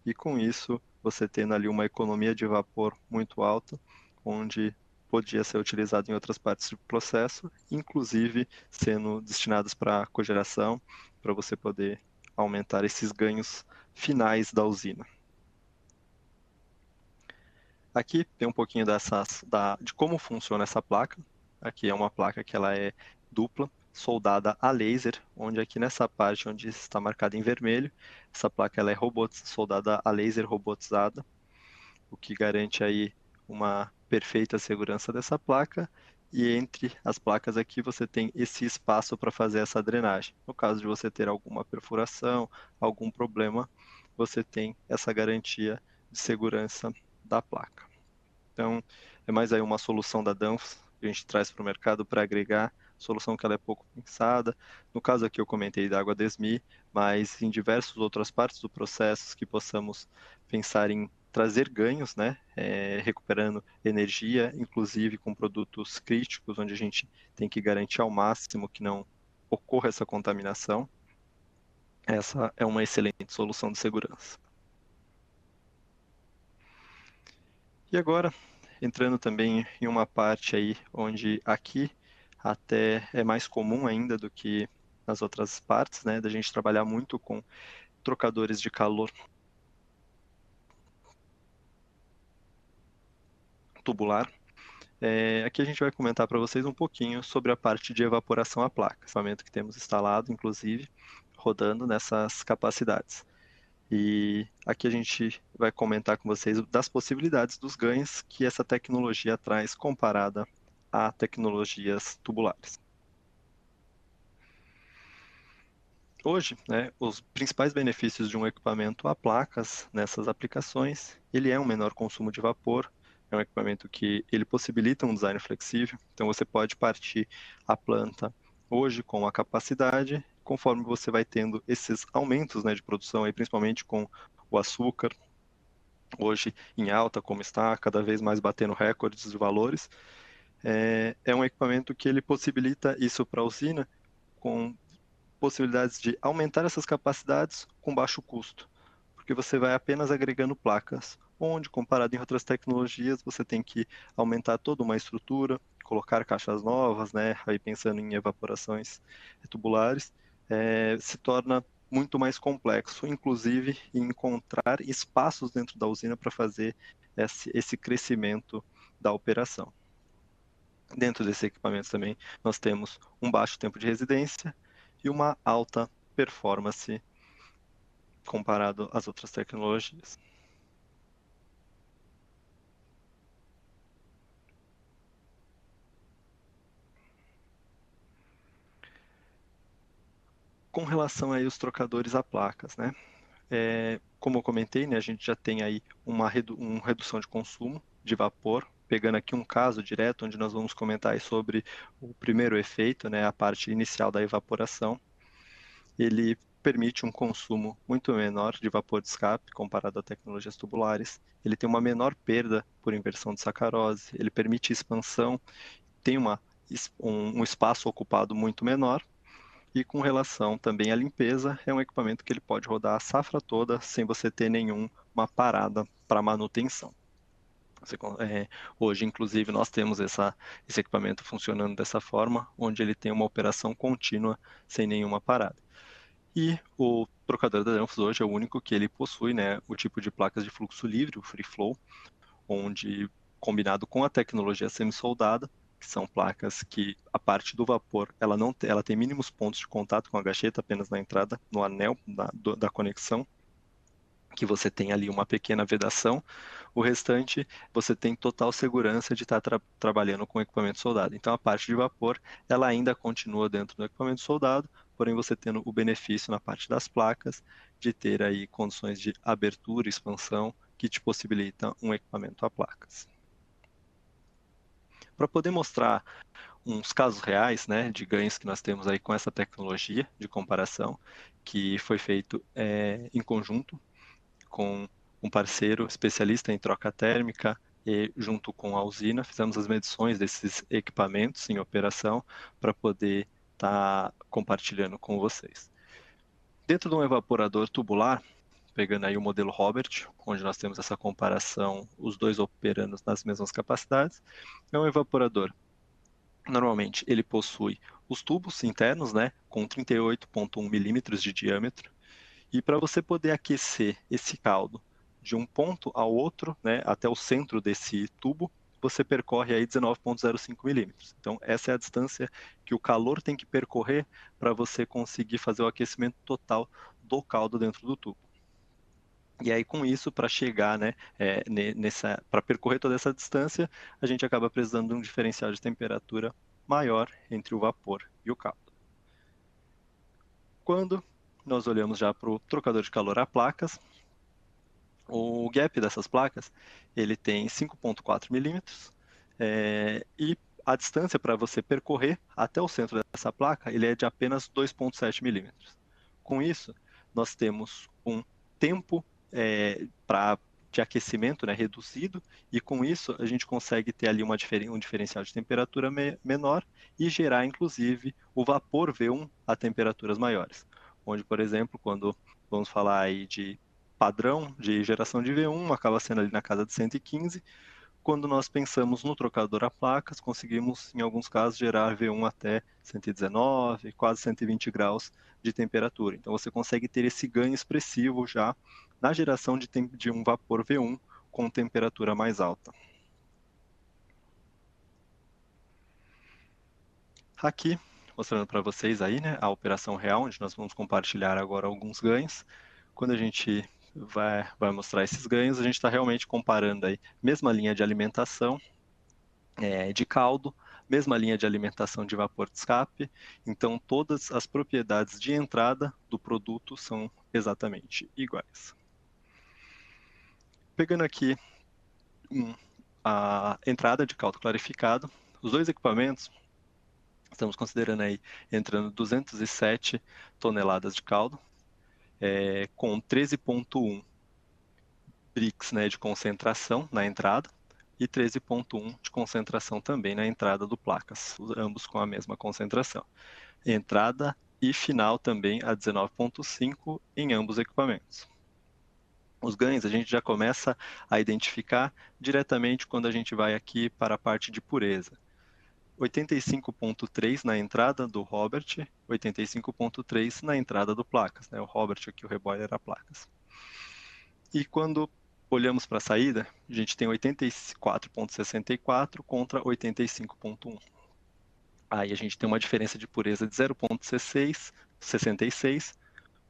E com isso, você tendo ali uma economia de vapor muito alta, onde podia ser utilizado em outras partes do processo, inclusive sendo destinados para cogeração, para você poder aumentar esses ganhos finais da usina. Aqui tem um pouquinho de como funciona essa placa. Aqui é uma placa que ela é dupla, soldada a laser, onde aqui nessa parte onde está marcada em vermelho, essa placa ela é soldada a laser robotizada, o que garante aí uma perfeita segurança dessa placa. E entre as placas aqui você tem esse espaço para fazer essa drenagem. No caso de você ter alguma perfuração, algum problema, você tem essa garantia de segurança da placa. Então, é mais aí uma solução da Danfoss que a gente traz para o mercado para agregar, solução que ela é pouco pensada. No caso aqui eu comentei da água DESMI, mas em diversas outras partes do processo que possamos pensar em trazer ganhos, né, recuperando energia, inclusive com produtos críticos, onde a gente tem que garantir ao máximo que não ocorra essa contaminação. Essa é uma excelente solução de segurança. E agora, entrando também em uma parte aí onde aqui até é mais comum ainda do que nas outras partes, né, da gente trabalhar muito com trocadores de calor tubular. Aqui a gente vai comentar para vocês um pouquinho sobre a parte de evaporação à placa, equipamento que temos instalado, inclusive, rodando nessas capacidades. E aqui a gente vai comentar com vocês das possibilidades dos ganhos que essa tecnologia traz comparada a tecnologias tubulares. Hoje, né, os principais benefícios de um equipamento a placas nessas aplicações, ele é um menor consumo de vapor, é um equipamento que ele possibilita um design flexível, então você pode partir a planta hoje com a capacidade, conforme você vai tendo esses aumentos, né, de produção, aí, principalmente com o açúcar, hoje em alta, como está, cada vez mais batendo recordes de valores, é um equipamento que ele possibilita isso para a usina com possibilidades de aumentar essas capacidades com baixo custo, porque você vai apenas agregando placas, onde, comparado em outras tecnologias, você tem que aumentar toda uma estrutura, colocar caixas novas, né, aí pensando em evaporações tubulares, se torna muito mais complexo, inclusive em encontrar espaços dentro da usina para fazer esse crescimento da operação. Dentro desses equipamentos também nós temos um baixo tempo de residência e uma alta performance comparado às outras tecnologias. Com relação aí aos trocadores a placas, né? Como eu comentei, né, a gente já tem aí uma redução de consumo de vapor, pegando aqui um caso direto, onde nós vamos comentar aí sobre o primeiro efeito, né, a parte inicial da evaporação. Ele permite um consumo muito menor de vapor de escape comparado a tecnologias tubulares. Ele tem uma menor perda por inversão de sacarose, ele permite expansão, tem um espaço ocupado muito menor. E com relação também à limpeza, é um equipamento que ele pode rodar a safra toda sem você ter nenhuma parada para manutenção. Hoje, inclusive, nós temos esse equipamento funcionando dessa forma, onde ele tem uma operação contínua sem nenhuma parada. E o trocador da Danfoss hoje é o único que ele possui, né, o tipo de placas de fluxo livre, o Free Flow, onde, combinado com a tecnologia semi-soldada, que são placas que a parte do vapor, ela tem mínimos pontos de contato com a gacheta apenas na entrada, no anel da conexão, que você tem ali uma pequena vedação, o restante você tem total segurança de estar trabalhando com equipamento soldado. Então a parte de vapor, ela ainda continua dentro do equipamento soldado, porém você tendo o benefício na parte das placas de ter aí condições de abertura e expansão que te possibilitam um equipamento a placas. Para poder mostrar uns casos reais, né, de ganhos que nós temos aí com essa tecnologia de comparação, que foi feito em conjunto com um parceiro especialista em troca térmica e junto com a usina fizemos as medições desses equipamentos em operação para poder estar compartilhando com vocês. Dentro de um evaporador tubular, pegando aí o modelo Robert, onde nós temos essa comparação, os dois operando nas mesmas capacidades, é um evaporador. Normalmente ele possui os tubos internos, né, com 38,1 milímetros de diâmetro, e para você poder aquecer esse caldo de um ponto ao outro, né, até o centro desse tubo, você percorre aí 19,05 milímetros. Então, essa é a distância que o calor tem que percorrer para você conseguir fazer o aquecimento total do caldo dentro do tubo. E aí, com isso, para chegar, né, para percorrer toda essa distância, a gente acaba precisando de um diferencial de temperatura maior entre o vapor e o caldo. Quando nós olhamos já para o trocador de calor a placas, o gap dessas placas ele tem 5,4 milímetros e a distância para você percorrer até o centro dessa placa ele é de apenas 2,7 milímetros. Com isso, nós temos um tempo de aquecimento, né, reduzido, e com isso a gente consegue ter ali um diferencial de temperatura menor e gerar, inclusive, o vapor V1 a temperaturas maiores. Onde, por exemplo, quando vamos falar aí de padrão de geração de V1, acaba sendo ali na casa de 115. Quando nós pensamos no trocador a placas, conseguimos, em alguns casos, gerar V1 até 119, quase 120 graus de temperatura. Então, você consegue ter esse ganho expressivo já na geração de um vapor V1 com temperatura mais alta. Aqui, mostrando para vocês aí, né, a operação real, onde nós vamos compartilhar agora alguns ganhos. Quando a gente vai mostrar esses ganhos, a gente está realmente comparando aí, mesma linha de alimentação, de caldo, mesma linha de alimentação de vapor de escape, então todas as propriedades de entrada do produto são exatamente iguais. Pegando aqui a entrada de caldo clarificado, os dois equipamentos, estamos considerando aí entrando 207 toneladas de caldo, com 13,1 Brix, né, de concentração na entrada, e 13,1 de concentração também na entrada do placas, ambos com a mesma concentração. Entrada e final também a 19,5 em ambos os equipamentos. Os ganhos a gente já começa a identificar diretamente quando a gente vai aqui para a parte de pureza. 85,3 na entrada do Robert, 85,3 na entrada do placas, né? O Robert aqui, o reboiler a placas. E quando olhamos para a saída, a gente tem 84,64 contra 85,1. Aí a gente tem uma diferença de pureza de 0,66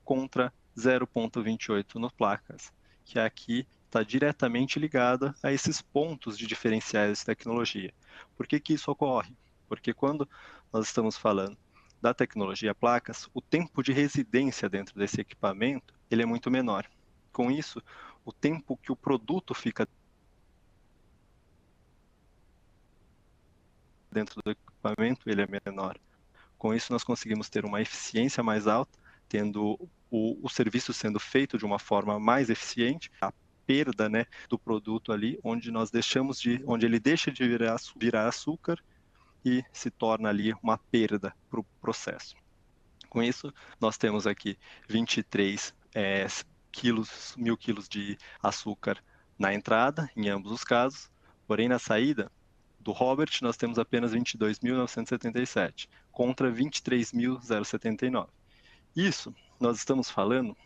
contra 0,28 no placas, que aqui está diretamente ligada a esses pontos de diferenciais de tecnologia. Por que que isso ocorre? Porque quando nós estamos falando da tecnologia placas, o tempo de residência dentro desse equipamento ele é muito menor. Com isso, o tempo que o produto fica dentro do equipamento ele é menor. Com isso, nós conseguimos ter uma eficiência mais alta, tendo o serviço sendo feito de uma forma mais eficiente, a perda, né, do produto ali, onde ele deixa de virar açúcar e se torna ali uma perda para o processo. Com isso, nós temos aqui 23 mil quilos de açúcar na entrada, em ambos os casos, porém na saída, do Robert, nós temos apenas 22.977, contra 23.079. Isso, nós estamos falando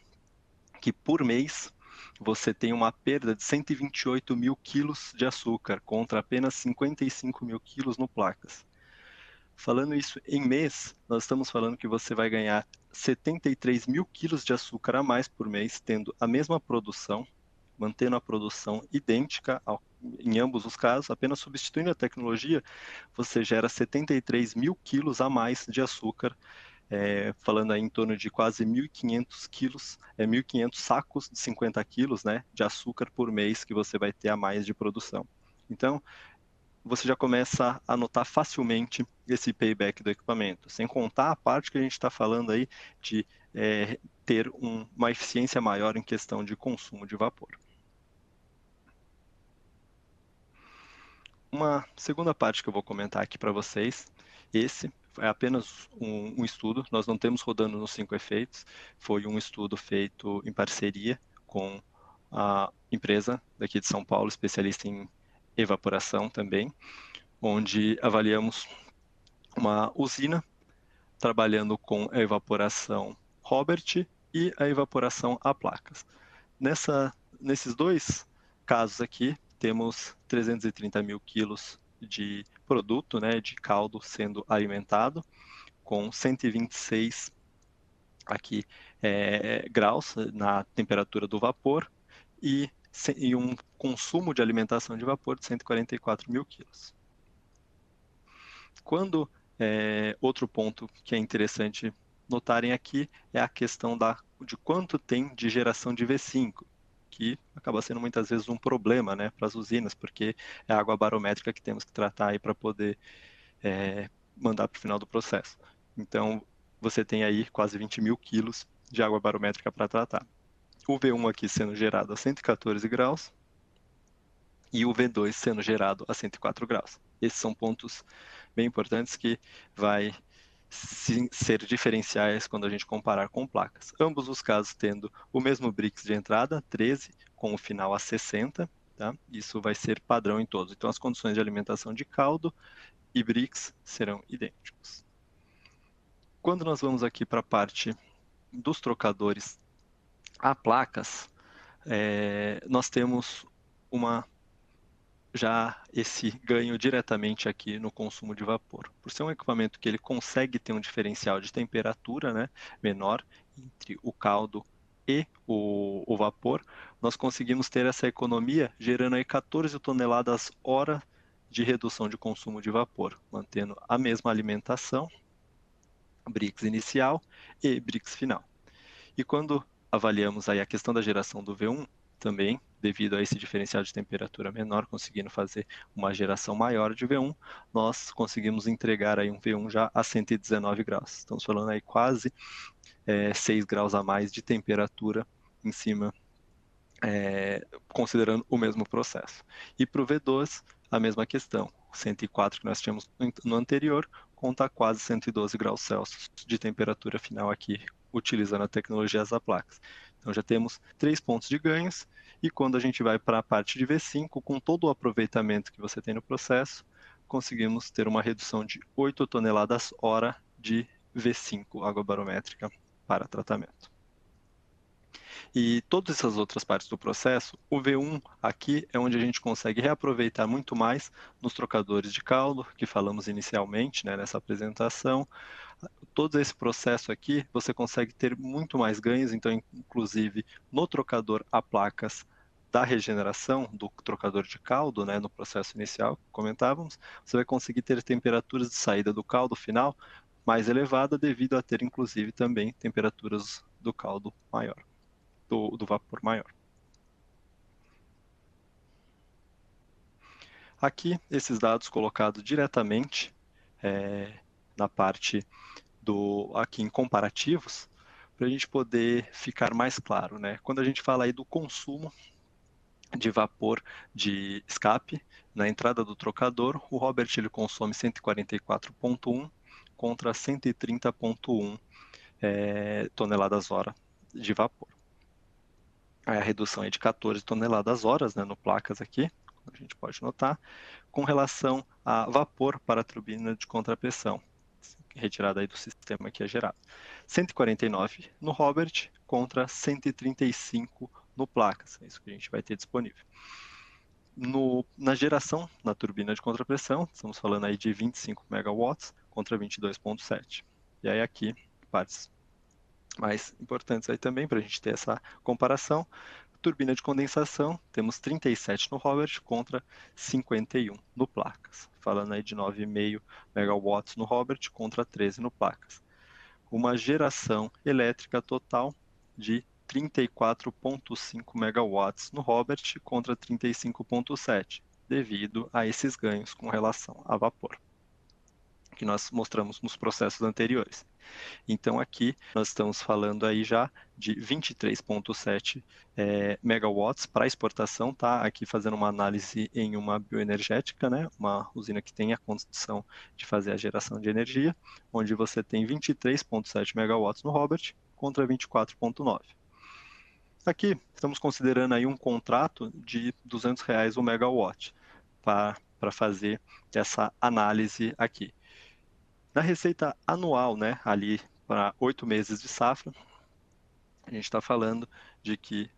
que por mês você tem uma perda de 128 mil quilos de açúcar, contra apenas 55 mil quilos no placas. Falando isso em mês, nós estamos falando que você vai ganhar 73 mil quilos de açúcar a mais por mês, tendo a mesma produção, mantendo a produção idêntica em ambos os casos, apenas substituindo a tecnologia, você gera 73 mil quilos a mais de açúcar, falando aí em torno de quase 1.500 quilos, 1.500 sacos de 50 quilos, né, de açúcar por mês que você vai ter a mais de produção. Então, você já começa a notar facilmente esse payback do equipamento, sem contar a parte que a gente está falando aí de ter uma eficiência maior em questão de consumo de vapor. Uma segunda parte que eu vou comentar aqui para vocês, esse é apenas um estudo, nós não temos rodando nos 5 efeitos, foi um estudo feito em parceria com a empresa daqui de São Paulo, especialista em evaporação também, onde avaliamos uma usina trabalhando com a evaporação Robert e a evaporação a placas. Nesses dois casos aqui, temos 330 mil quilos de produto, né, de caldo sendo alimentado, com 126 aqui graus na temperatura do vapor e um consumo de alimentação de vapor de 144 mil quilos. Quando outro ponto que é interessante notarem aqui é a questão de quanto tem de geração de V5, que acaba sendo muitas vezes um problema, né, para as usinas, porque é a água barométrica que temos que tratar aí para poder mandar para o final do processo. Então, você tem aí quase 20 mil quilos de água barométrica para tratar. O V1 aqui sendo gerado a 114 graus e o V2 sendo gerado a 104 graus. Esses são pontos bem importantes que vai ser diferenciais quando a gente comparar com placas. Ambos os casos tendo o mesmo Brix de entrada, 13, com o final a 60, tá? Isso vai ser padrão em todos. Então, as condições de alimentação de caldo e Brix serão idênticos. Quando nós vamos aqui para a parte dos trocadores a placas, nós temos já esse ganho diretamente aqui no consumo de vapor. Por ser um equipamento que ele consegue ter um diferencial de temperatura, né, menor entre o caldo e o vapor, nós conseguimos ter essa economia gerando aí 14 toneladas hora de redução de consumo de vapor, mantendo a mesma alimentação, Brix inicial e Brix final. E quando avaliamos aí a questão da geração do V1, também, devido a esse diferencial de temperatura menor, conseguindo fazer uma geração maior de V1, nós conseguimos entregar aí um V1 já a 119 graus. Estamos falando aí quase 6 graus a mais de temperatura em cima, considerando o mesmo processo. E para o V2, a mesma questão. 104 que nós tínhamos no anterior, conta quase 112 graus Celsius de temperatura final aqui, utilizando a tecnologia das placas. Então já temos 3 pontos de ganhos, e quando a gente vai para a parte de V5, com todo o aproveitamento que você tem no processo, conseguimos ter uma redução de 8 toneladas hora de V5, água barométrica, para tratamento. E todas essas outras partes do processo, o V1 aqui é onde a gente consegue reaproveitar muito mais nos trocadores de caldo, que falamos inicialmente, né, nessa apresentação. Todo esse processo aqui, você consegue ter muito mais ganhos, então, inclusive, no trocador a placas da regeneração, do trocador de caldo, né, no processo inicial que comentávamos, você vai conseguir ter temperaturas de saída do caldo final mais elevada, devido a ter, inclusive, também temperaturas do caldo maior. Do vapor maior. Aqui, esses dados colocados diretamente na parte aqui em comparativos, para a gente poder ficar mais claro, né? Quando a gente fala aí do consumo de vapor de escape, na entrada do trocador, o Robert ele consome 144,1 contra 130,1 toneladas hora de vapor. A redução é de 14 toneladas horas, né, no placas aqui, a gente pode notar, com relação a vapor para a turbina de contrapressão, retirada aí do sistema que é gerado. 149 no Robert contra 135 no placas, é isso que a gente vai ter disponível. Na geração, na turbina de contrapressão, estamos falando aí de 25 megawatts contra 22,7. E aí aqui, partes mais importantes aí também, para a gente ter essa comparação. Turbina de condensação, temos 37 no Robert contra 51 no placas. Falando aí de 9,5 megawatts no Robert contra 13 no placas. Uma geração elétrica total de 34,5 megawatts no Robert contra 35,7, devido a esses ganhos com relação a vapor, que nós mostramos nos processos anteriores. Então aqui nós estamos falando aí já de 23,7 megawatts para exportação, tá? Aqui fazendo uma análise em uma bioenergética, né? Uma usina que tem a condição de fazer a geração de energia, onde você tem 23,7 megawatts no Robert contra 24,9. Aqui estamos considerando aí um contrato de R$ 200 o megawatt para fazer essa análise aqui. Na receita anual, né, ali para 8 meses de safra, a gente está falando de que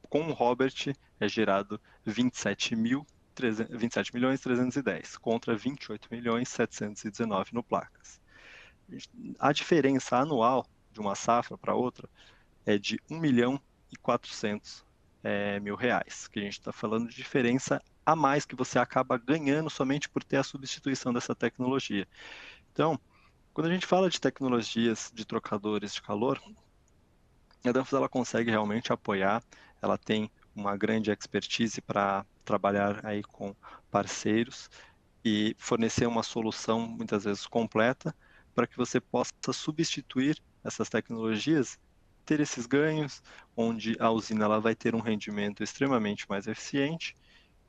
com o Robert é gerado 27 mil 27.310.000 contra 28.719.000 no Placas. A diferença anual de uma safra para outra é de 1.400.000 reais, que a gente está falando de diferença a mais que você acaba ganhando somente por ter a substituição dessa tecnologia. Então, quando a gente fala de tecnologias de trocadores de calor, a Danfoss ela consegue realmente apoiar, ela tem uma grande expertise para trabalhar aí com parceiros e fornecer uma solução muitas vezes completa para que você possa substituir essas tecnologias, ter esses ganhos, onde a usina ela vai ter um rendimento extremamente mais eficiente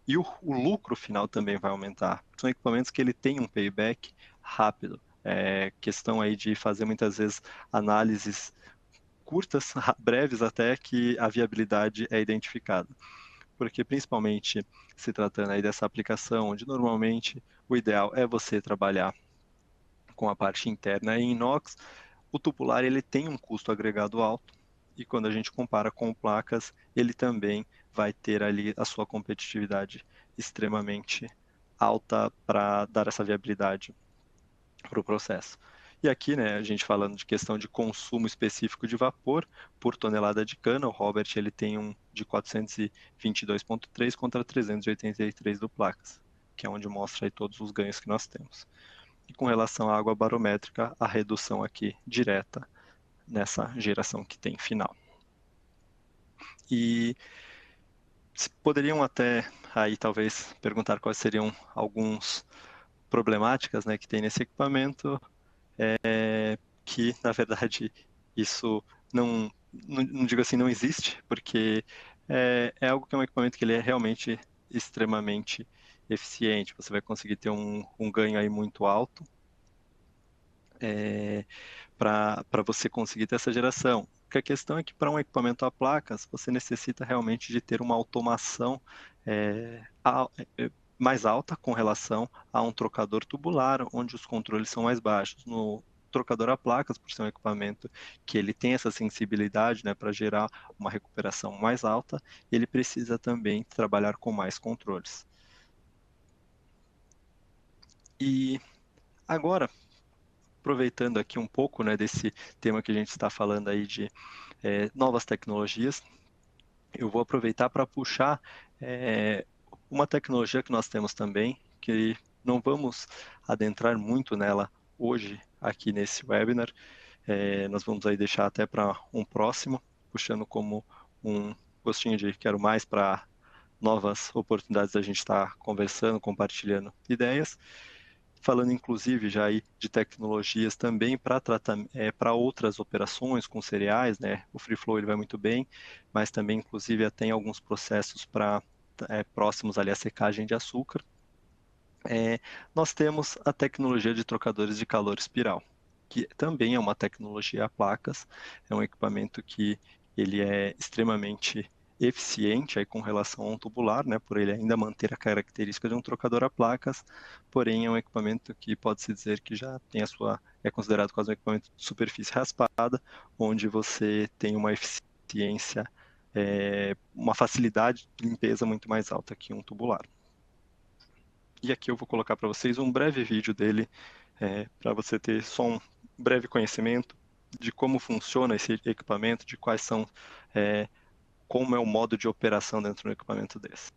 e o lucro final também vai aumentar. São equipamentos que ele tem um payback rápido. É questão aí de fazer muitas vezes análises curtas, breves até, que a viabilidade é identificada. Porque principalmente se tratando aí dessa aplicação, onde normalmente o ideal é você trabalhar com a parte interna em inox, o tubular ele tem um custo agregado alto e quando a gente compara com placas, ele também vai ter ali a sua competitividade extremamente alta para dar essa viabilidade para o processo. E aqui, né, a gente falando de questão de consumo específico de vapor por tonelada de cana, o Robert ele tem um de 422,3 contra 383 do Placas, que é onde mostra aí todos os ganhos que nós temos. E com relação à água barométrica, a redução aqui direta nessa geração que tem final. E poderiam até aí talvez perguntar quais seriam alguns problemáticas, né, que tem nesse equipamento, que na verdade isso não digo assim, não existe, porque é algo que é um equipamento que ele é realmente extremamente eficiente. Você vai conseguir ter um ganho aí muito alto para você conseguir ter essa geração. Porque a questão é que para um equipamento a placas, você necessita realmente de ter uma automação mais alta com relação a um trocador tubular, onde os controles são mais baixos. No trocador a placas, por ser um equipamento que ele tem essa sensibilidade, né, para gerar uma recuperação mais alta, ele precisa também trabalhar com mais controles. E agora, aproveitando aqui um pouco, né, desse tema que a gente está falando aí de novas tecnologias, eu vou aproveitar para puxar uma tecnologia que nós temos também, que não vamos adentrar muito nela hoje aqui nesse webinar, nós vamos aí deixar até para um próximo, puxando como um gostinho de quero mais para novas oportunidades da gente estar conversando, compartilhando ideias, falando inclusive já aí de tecnologias também para outras operações com cereais, né? O Free Flow ele vai muito bem, mas também inclusive tem alguns processos para próximos ali à secagem de açúcar. Nós temos a tecnologia de trocadores de calor espiral, que também é uma tecnologia a placas, é um equipamento que ele é extremamente eficiente aí com relação a um tubular, né, por ele ainda manter a característica de um trocador a placas, porém é um equipamento que pode-se dizer que já tem é considerado quase um equipamento de superfície raspada, onde você tem uma eficiência, uma facilidade de limpeza muito mais alta que um tubular. E aqui eu vou colocar para vocês um breve vídeo dele, para você ter só um breve conhecimento de como funciona esse equipamento, de quais são, como é o modo de operação dentro de um equipamento desse.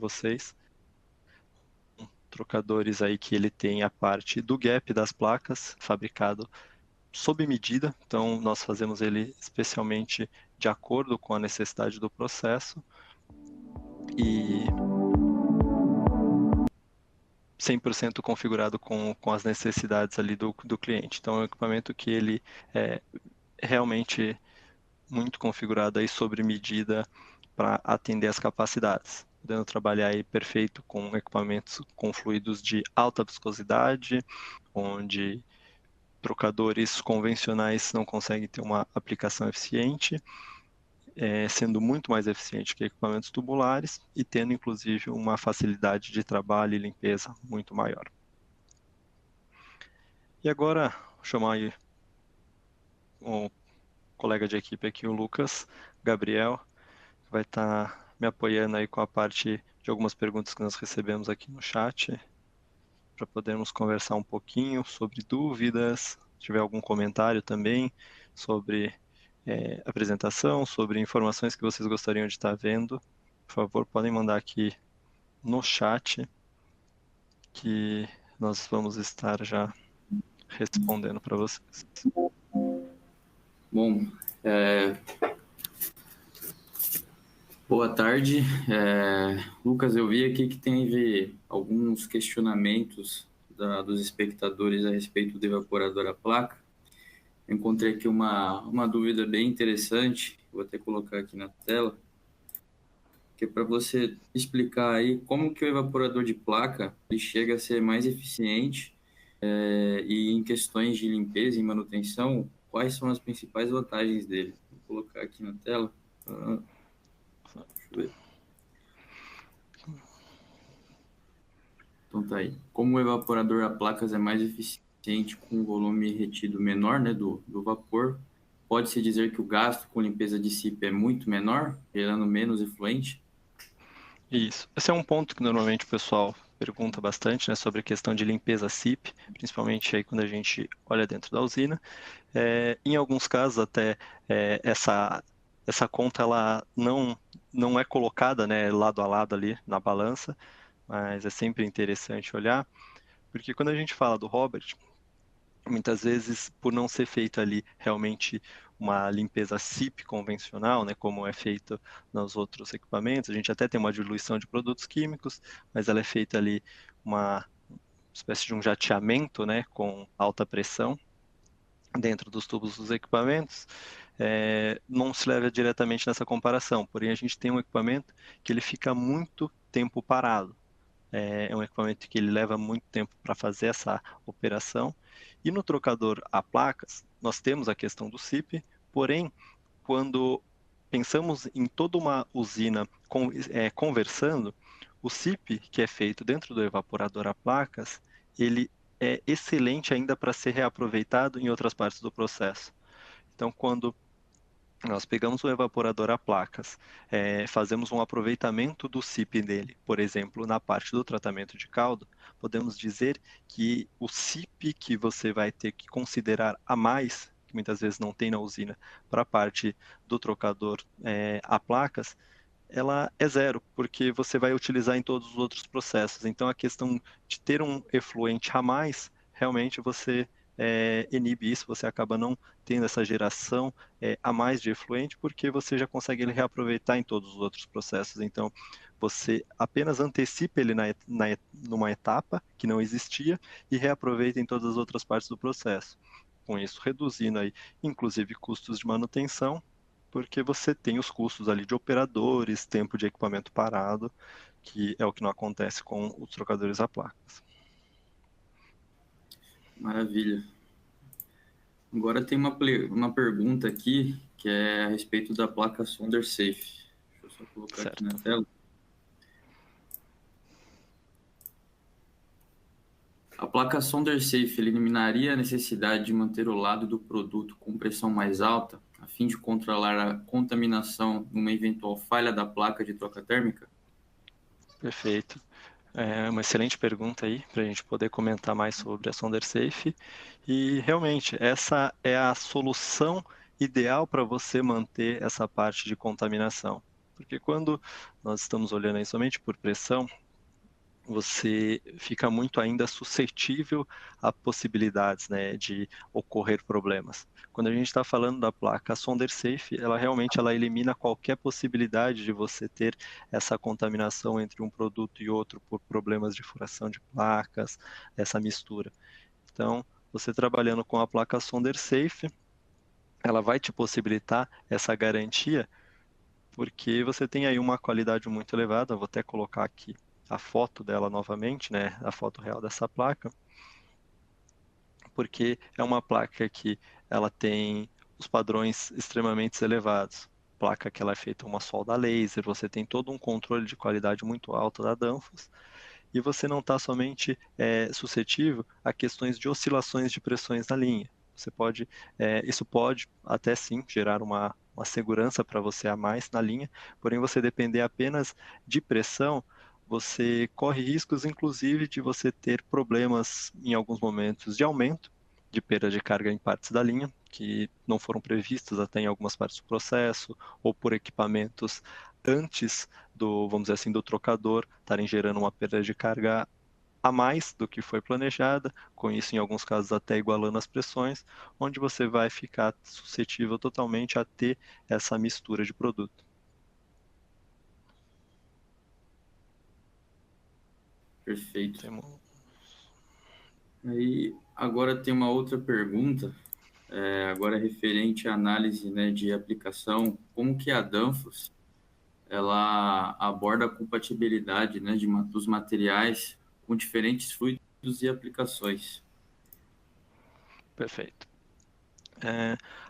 vocês. Trocadores aí que ele tem a parte do gap das placas, fabricado sob medida, então nós fazemos ele especialmente de acordo com a necessidade do processo e 100% configurado com as necessidades ali do cliente. Então é um equipamento que ele é realmente muito configurado aí sobre medida para atender as capacidades, podendo trabalhar aí perfeito com equipamentos com fluidos de alta viscosidade, onde trocadores convencionais não conseguem ter uma aplicação eficiente, sendo muito mais eficiente que equipamentos tubulares e tendo inclusive uma facilidade de trabalho e limpeza muito maior. E agora, vou chamar aí o colega de equipe aqui, o Lucas Gabriel, que vai estar me apoiando aí com a parte de algumas perguntas que nós recebemos aqui no chat, para podermos conversar um pouquinho sobre dúvidas, se tiver algum comentário também sobre apresentação, sobre informações que vocês gostariam de estar vendo, por favor, podem mandar aqui no chat, que nós vamos estar já respondendo para vocês. Bom, boa tarde. Lucas, eu vi aqui que teve alguns questionamentos dos espectadores a respeito do evaporador a placa. Eu encontrei aqui uma dúvida bem interessante, vou até colocar aqui na tela, que é para você explicar aí como que o evaporador de placa ele chega a ser mais eficiente e em questões de limpeza e manutenção, quais são as principais vantagens dele. Vou colocar aqui na tela. Deixa eu ver. Então tá aí. Como o evaporador a placas é mais eficiente com o volume retido menor, né, do vapor, pode-se dizer que o gasto com limpeza de SIP é muito menor, gerando menos efluente? Isso. Esse é um ponto que normalmente o pessoal pergunta bastante, né, sobre a questão de limpeza SIP, principalmente aí quando a gente olha dentro da usina. Em alguns casos até essa conta ela não é colocada, né, lado a lado ali na balança, mas é sempre interessante olhar, porque quando a gente fala do Robert, muitas vezes por não ser feito ali realmente uma limpeza SIP convencional, né, como é feito nos outros equipamentos, a gente até tem uma diluição de produtos químicos, mas ela é feita ali uma espécie de um jateamento, né, com alta pressão dentro dos tubos dos equipamentos, não se leva diretamente nessa comparação, porém a gente tem um equipamento que ele fica muito tempo parado. É um equipamento que ele leva muito tempo para fazer essa operação. E no trocador a placas, nós temos a questão do SIP, porém, quando pensamos em toda uma usina conversando, o SIP que é feito dentro do evaporador a placas, ele é excelente ainda para ser reaproveitado em outras partes do processo. Então, quando nós pegamos o evaporador a placas, fazemos um aproveitamento do SIP dele, por exemplo, na parte do tratamento de caldo, podemos dizer que o SIP que você vai ter que considerar a mais, que muitas vezes não tem na usina, para a parte do trocador a placas, ela é zero, porque você vai utilizar em todos os outros processos. Então, a questão de ter um efluente a mais, realmente você inibe isso, você acaba não tendo essa geração a mais de efluente, porque você já consegue ele reaproveitar em todos os outros processos. Então, você apenas antecipa ele numa etapa que não existia e reaproveita em todas as outras partes do processo. Com isso, reduzindo aí, inclusive, custos de manutenção, porque você tem os custos ali de operadores, tempo de equipamento parado, que é o que não acontece com os trocadores a placas. Maravilha. Agora tem uma pergunta aqui que é a respeito da placa Sonder Safe. Deixa eu só colocar aqui na tela. A placa Sonder Safe eliminaria a necessidade de manter o lado do produto com pressão mais alta, a fim de controlar a contaminação numa eventual falha da placa de troca térmica? Perfeito. É uma excelente pergunta aí, para a gente poder comentar mais sobre a Sonder Safe. E realmente, essa é a solução ideal para você manter essa parte de contaminação. Porque quando nós estamos olhando aí somente por pressão, você fica muito ainda suscetível a possibilidades, né, de ocorrer problemas. Quando a gente está falando da placa SonderSafe, ela realmente elimina qualquer possibilidade de você ter essa contaminação entre um produto e outro por problemas de furação de placas, essa mistura. Então, você trabalhando com a placa SonderSafe, ela vai te possibilitar essa garantia, porque você tem aí uma qualidade muito elevada. Vou até colocar aqui a foto dela novamente, né, a foto real dessa placa, porque é uma placa que ela tem os padrões extremamente elevados. Placa que ela é feita uma solda laser, você tem todo um controle de qualidade muito alto da Danfoss, e você não está somente suscetível a questões de oscilações de pressões na linha. Você pode, isso pode até sim gerar uma segurança para você a mais na linha, porém você depender apenas de pressão, você corre riscos, inclusive, de você ter problemas em alguns momentos de aumento, de perda de carga em partes da linha, que não foram previstas até em algumas partes do processo, ou por equipamentos antes vamos dizer assim, do trocador estarem gerando uma perda de carga a mais do que foi planejada, com isso, em alguns casos, até igualando as pressões, onde você vai ficar suscetível totalmente a ter essa mistura de produto. Perfeito. Temos... Aí, agora tem uma outra pergunta, agora referente à análise, né, de aplicação. Como que a Danfoss ela aborda a compatibilidade, né, dos materiais com diferentes fluidos e aplicações? Perfeito.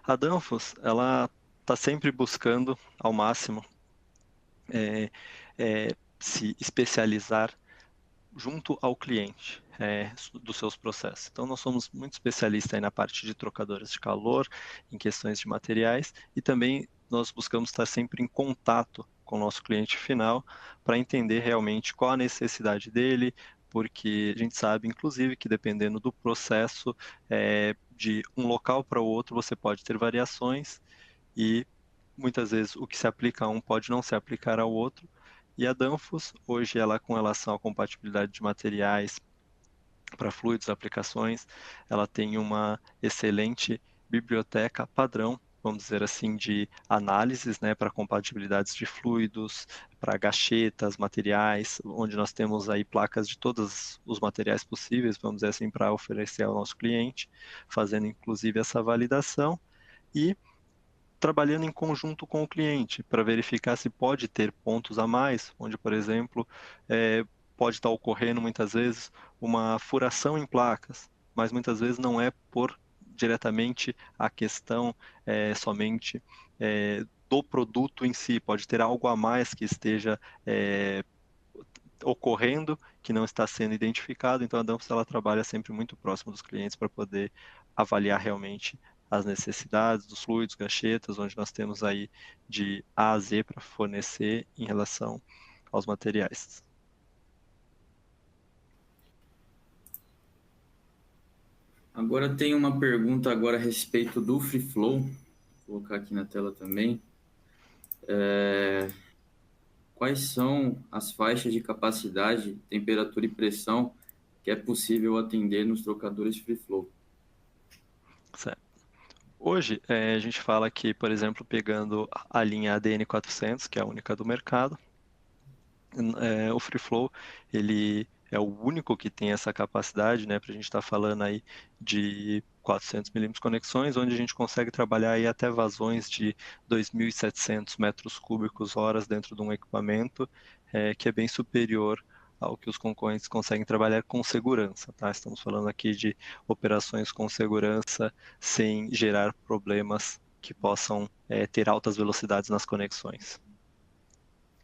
A Danfoss, ela está sempre buscando ao máximo se especializar junto ao cliente dos seus processos. Então, nós somos muito especialistas aí na parte de trocadoras de calor, em questões de materiais, e também nós buscamos estar sempre em contato com o nosso cliente final para entender realmente qual a necessidade dele, porque a gente sabe, inclusive, que dependendo do processo, de um local para o outro, você pode ter variações e muitas vezes o que se aplica a um pode não se aplicar ao outro. E a Danfoss, hoje, ela com relação à compatibilidade de materiais para fluidos, aplicações, ela tem uma excelente biblioteca padrão, vamos dizer assim, de análises, né, para compatibilidades de fluidos, para gachetas, materiais, onde nós temos aí placas de todos os materiais possíveis, vamos dizer assim, para oferecer ao nosso cliente, fazendo inclusive essa validação e trabalhando em conjunto com o cliente para verificar se pode ter pontos a mais, onde, por exemplo, pode estar ocorrendo muitas vezes uma furação em placas, mas muitas vezes não é por diretamente a questão somente do produto em si, pode ter algo a mais que esteja ocorrendo que não está sendo identificado, então a Danfoss ela trabalha sempre muito próximo dos clientes para poder avaliar realmente as necessidades dos fluidos, gachetas, onde nós temos aí de A a Z para fornecer em relação aos materiais. Agora tem uma pergunta agora a respeito do Free Flow, vou colocar aqui na tela também. Quais são as faixas de capacidade, temperatura e pressão que é possível atender nos trocadores Free Flow? Certo. Hoje, a gente fala que, por exemplo, pegando a linha ADN 400, que é a única do mercado, o Free Flow, ele é o único que tem essa capacidade, né, para a gente estar falando aí de 400 milímetros conexões, onde a gente consegue trabalhar aí até vazões de 2.700 metros cúbicos horas dentro de um equipamento, que é bem superior ao que os concorrentes conseguem trabalhar com segurança, tá? Estamos falando aqui de operações com segurança, sem gerar problemas que possam ter altas velocidades nas conexões.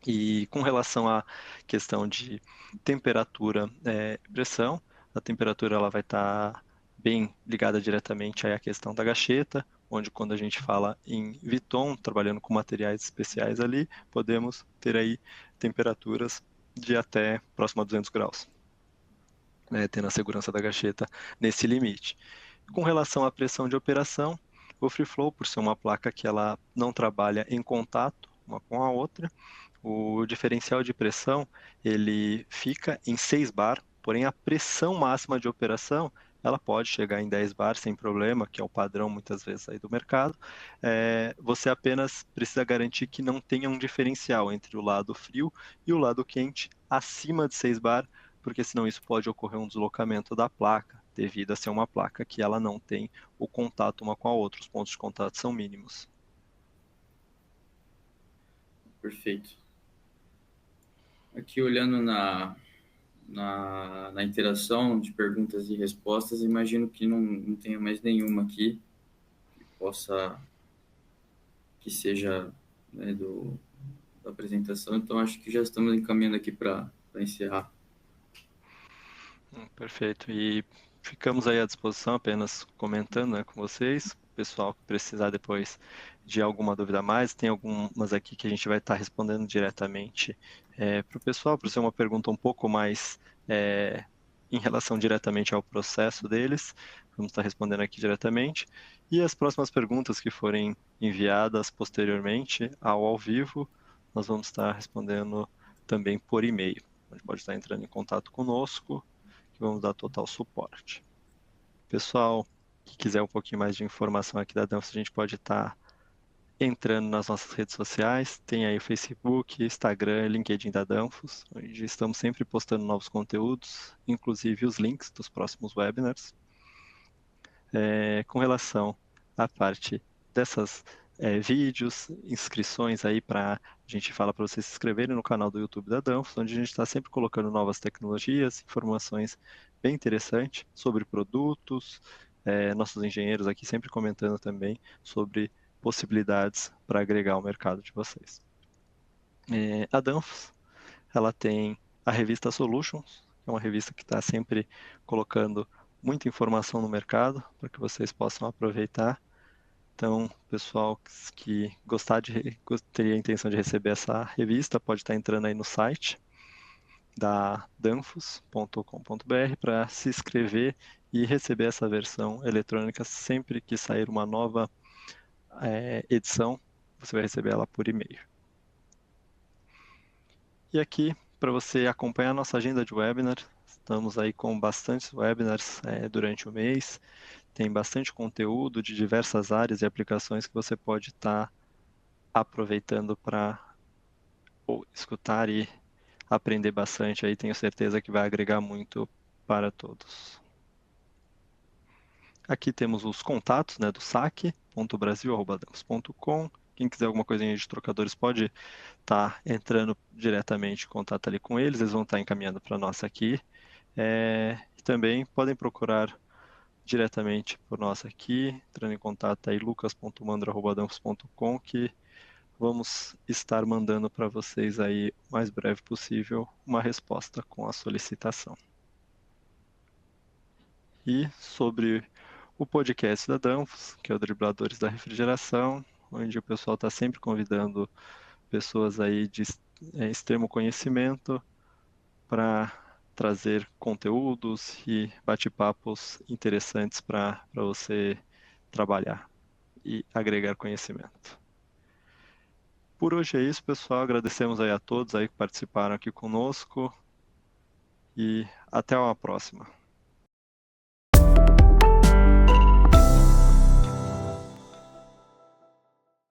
E com relação à questão de temperatura e pressão, a temperatura ela vai estar bem ligada diretamente aí à questão da gacheta, onde quando a gente fala em Viton, trabalhando com materiais especiais ali, podemos ter aí temperaturas de até próximo a 200 graus, né, tendo a segurança da gacheta nesse limite. Com relação à pressão de operação, o Free Flow, por ser uma placa que ela não trabalha em contato, uma com a outra. O diferencial de pressão, ele fica em 6 bar, porém a pressão máxima de operação, ela pode chegar em 10 bar sem problema, que é o padrão muitas vezes aí do mercado. Você apenas precisa garantir que não tenha um diferencial entre o lado frio e o lado quente acima de 6 bar, porque senão isso pode ocorrer um deslocamento da placa, devido a ser uma placa que ela não tem o contato uma com a outra, os pontos de contato são mínimos. Perfeito. Aqui olhando na interação de perguntas e respostas, imagino que não tenha mais nenhuma aqui que seja, né, da apresentação, então acho que já estamos encaminhando aqui para encerrar. Perfeito. E ficamos aí à disposição, apenas comentando, né, com vocês. O pessoal que precisar depois de alguma dúvida a mais, tem algumas aqui que a gente vai estar respondendo diretamente para o pessoal, por ser uma pergunta um pouco mais em relação diretamente ao processo deles. Vamos estar respondendo aqui diretamente. E as próximas perguntas que forem enviadas posteriormente ao vivo, nós vamos estar respondendo também por e-mail. A gente pode estar entrando em contato conosco, que vamos dar total suporte. Pessoal, que quiser um pouquinho mais de informação aqui da Danfoss, a gente pode estar entrando nas nossas redes sociais, tem aí o Facebook, Instagram, LinkedIn da Danfoss, onde estamos sempre postando novos conteúdos, inclusive os links dos próximos webinars. Com relação à parte dessas vídeos, inscrições aí a gente fala para vocês se inscreverem no canal do YouTube da Danfoss, onde a gente está sempre colocando novas tecnologias, informações bem interessantes sobre produtos, nossos engenheiros aqui sempre comentando também sobre possibilidades para agregar ao mercado de vocês. A Danfoss, ela tem a revista Solutions, que é uma revista que está sempre colocando muita informação no mercado para que vocês possam aproveitar. Então, pessoal que teria a intenção de receber essa revista, pode estar entrando aí no site da danfoss.com.br para se inscrever e receber essa versão eletrônica sempre que sair uma nova edição, você vai receber ela por e-mail. E aqui, para você acompanhar a nossa agenda de webinar, estamos aí com bastantes webinars durante o mês, tem bastante conteúdo de diversas áreas e aplicações que você pode estar aproveitando para escutar e aprender bastante aí, tenho certeza que vai agregar muito para todos. Aqui temos os contatos, né, do saque.brasil@danfoss.com. Quem quiser alguma coisinha de trocadores pode estar entrando diretamente em contato ali com eles vão estar encaminhando para nós aqui. E também podem procurar diretamente por nós aqui, entrando em contato aí lucas.mandro@danfoss.com, que vamos estar mandando para vocês aí o mais breve possível uma resposta com a solicitação. E sobre o podcast da Danfoss, que é o Dribladores da Refrigeração, onde o pessoal está sempre convidando pessoas aí de extremo conhecimento para trazer conteúdos e bate-papos interessantes para você trabalhar e agregar conhecimento. Por hoje é isso, pessoal. Agradecemos aí a todos aí que participaram aqui conosco e até uma próxima.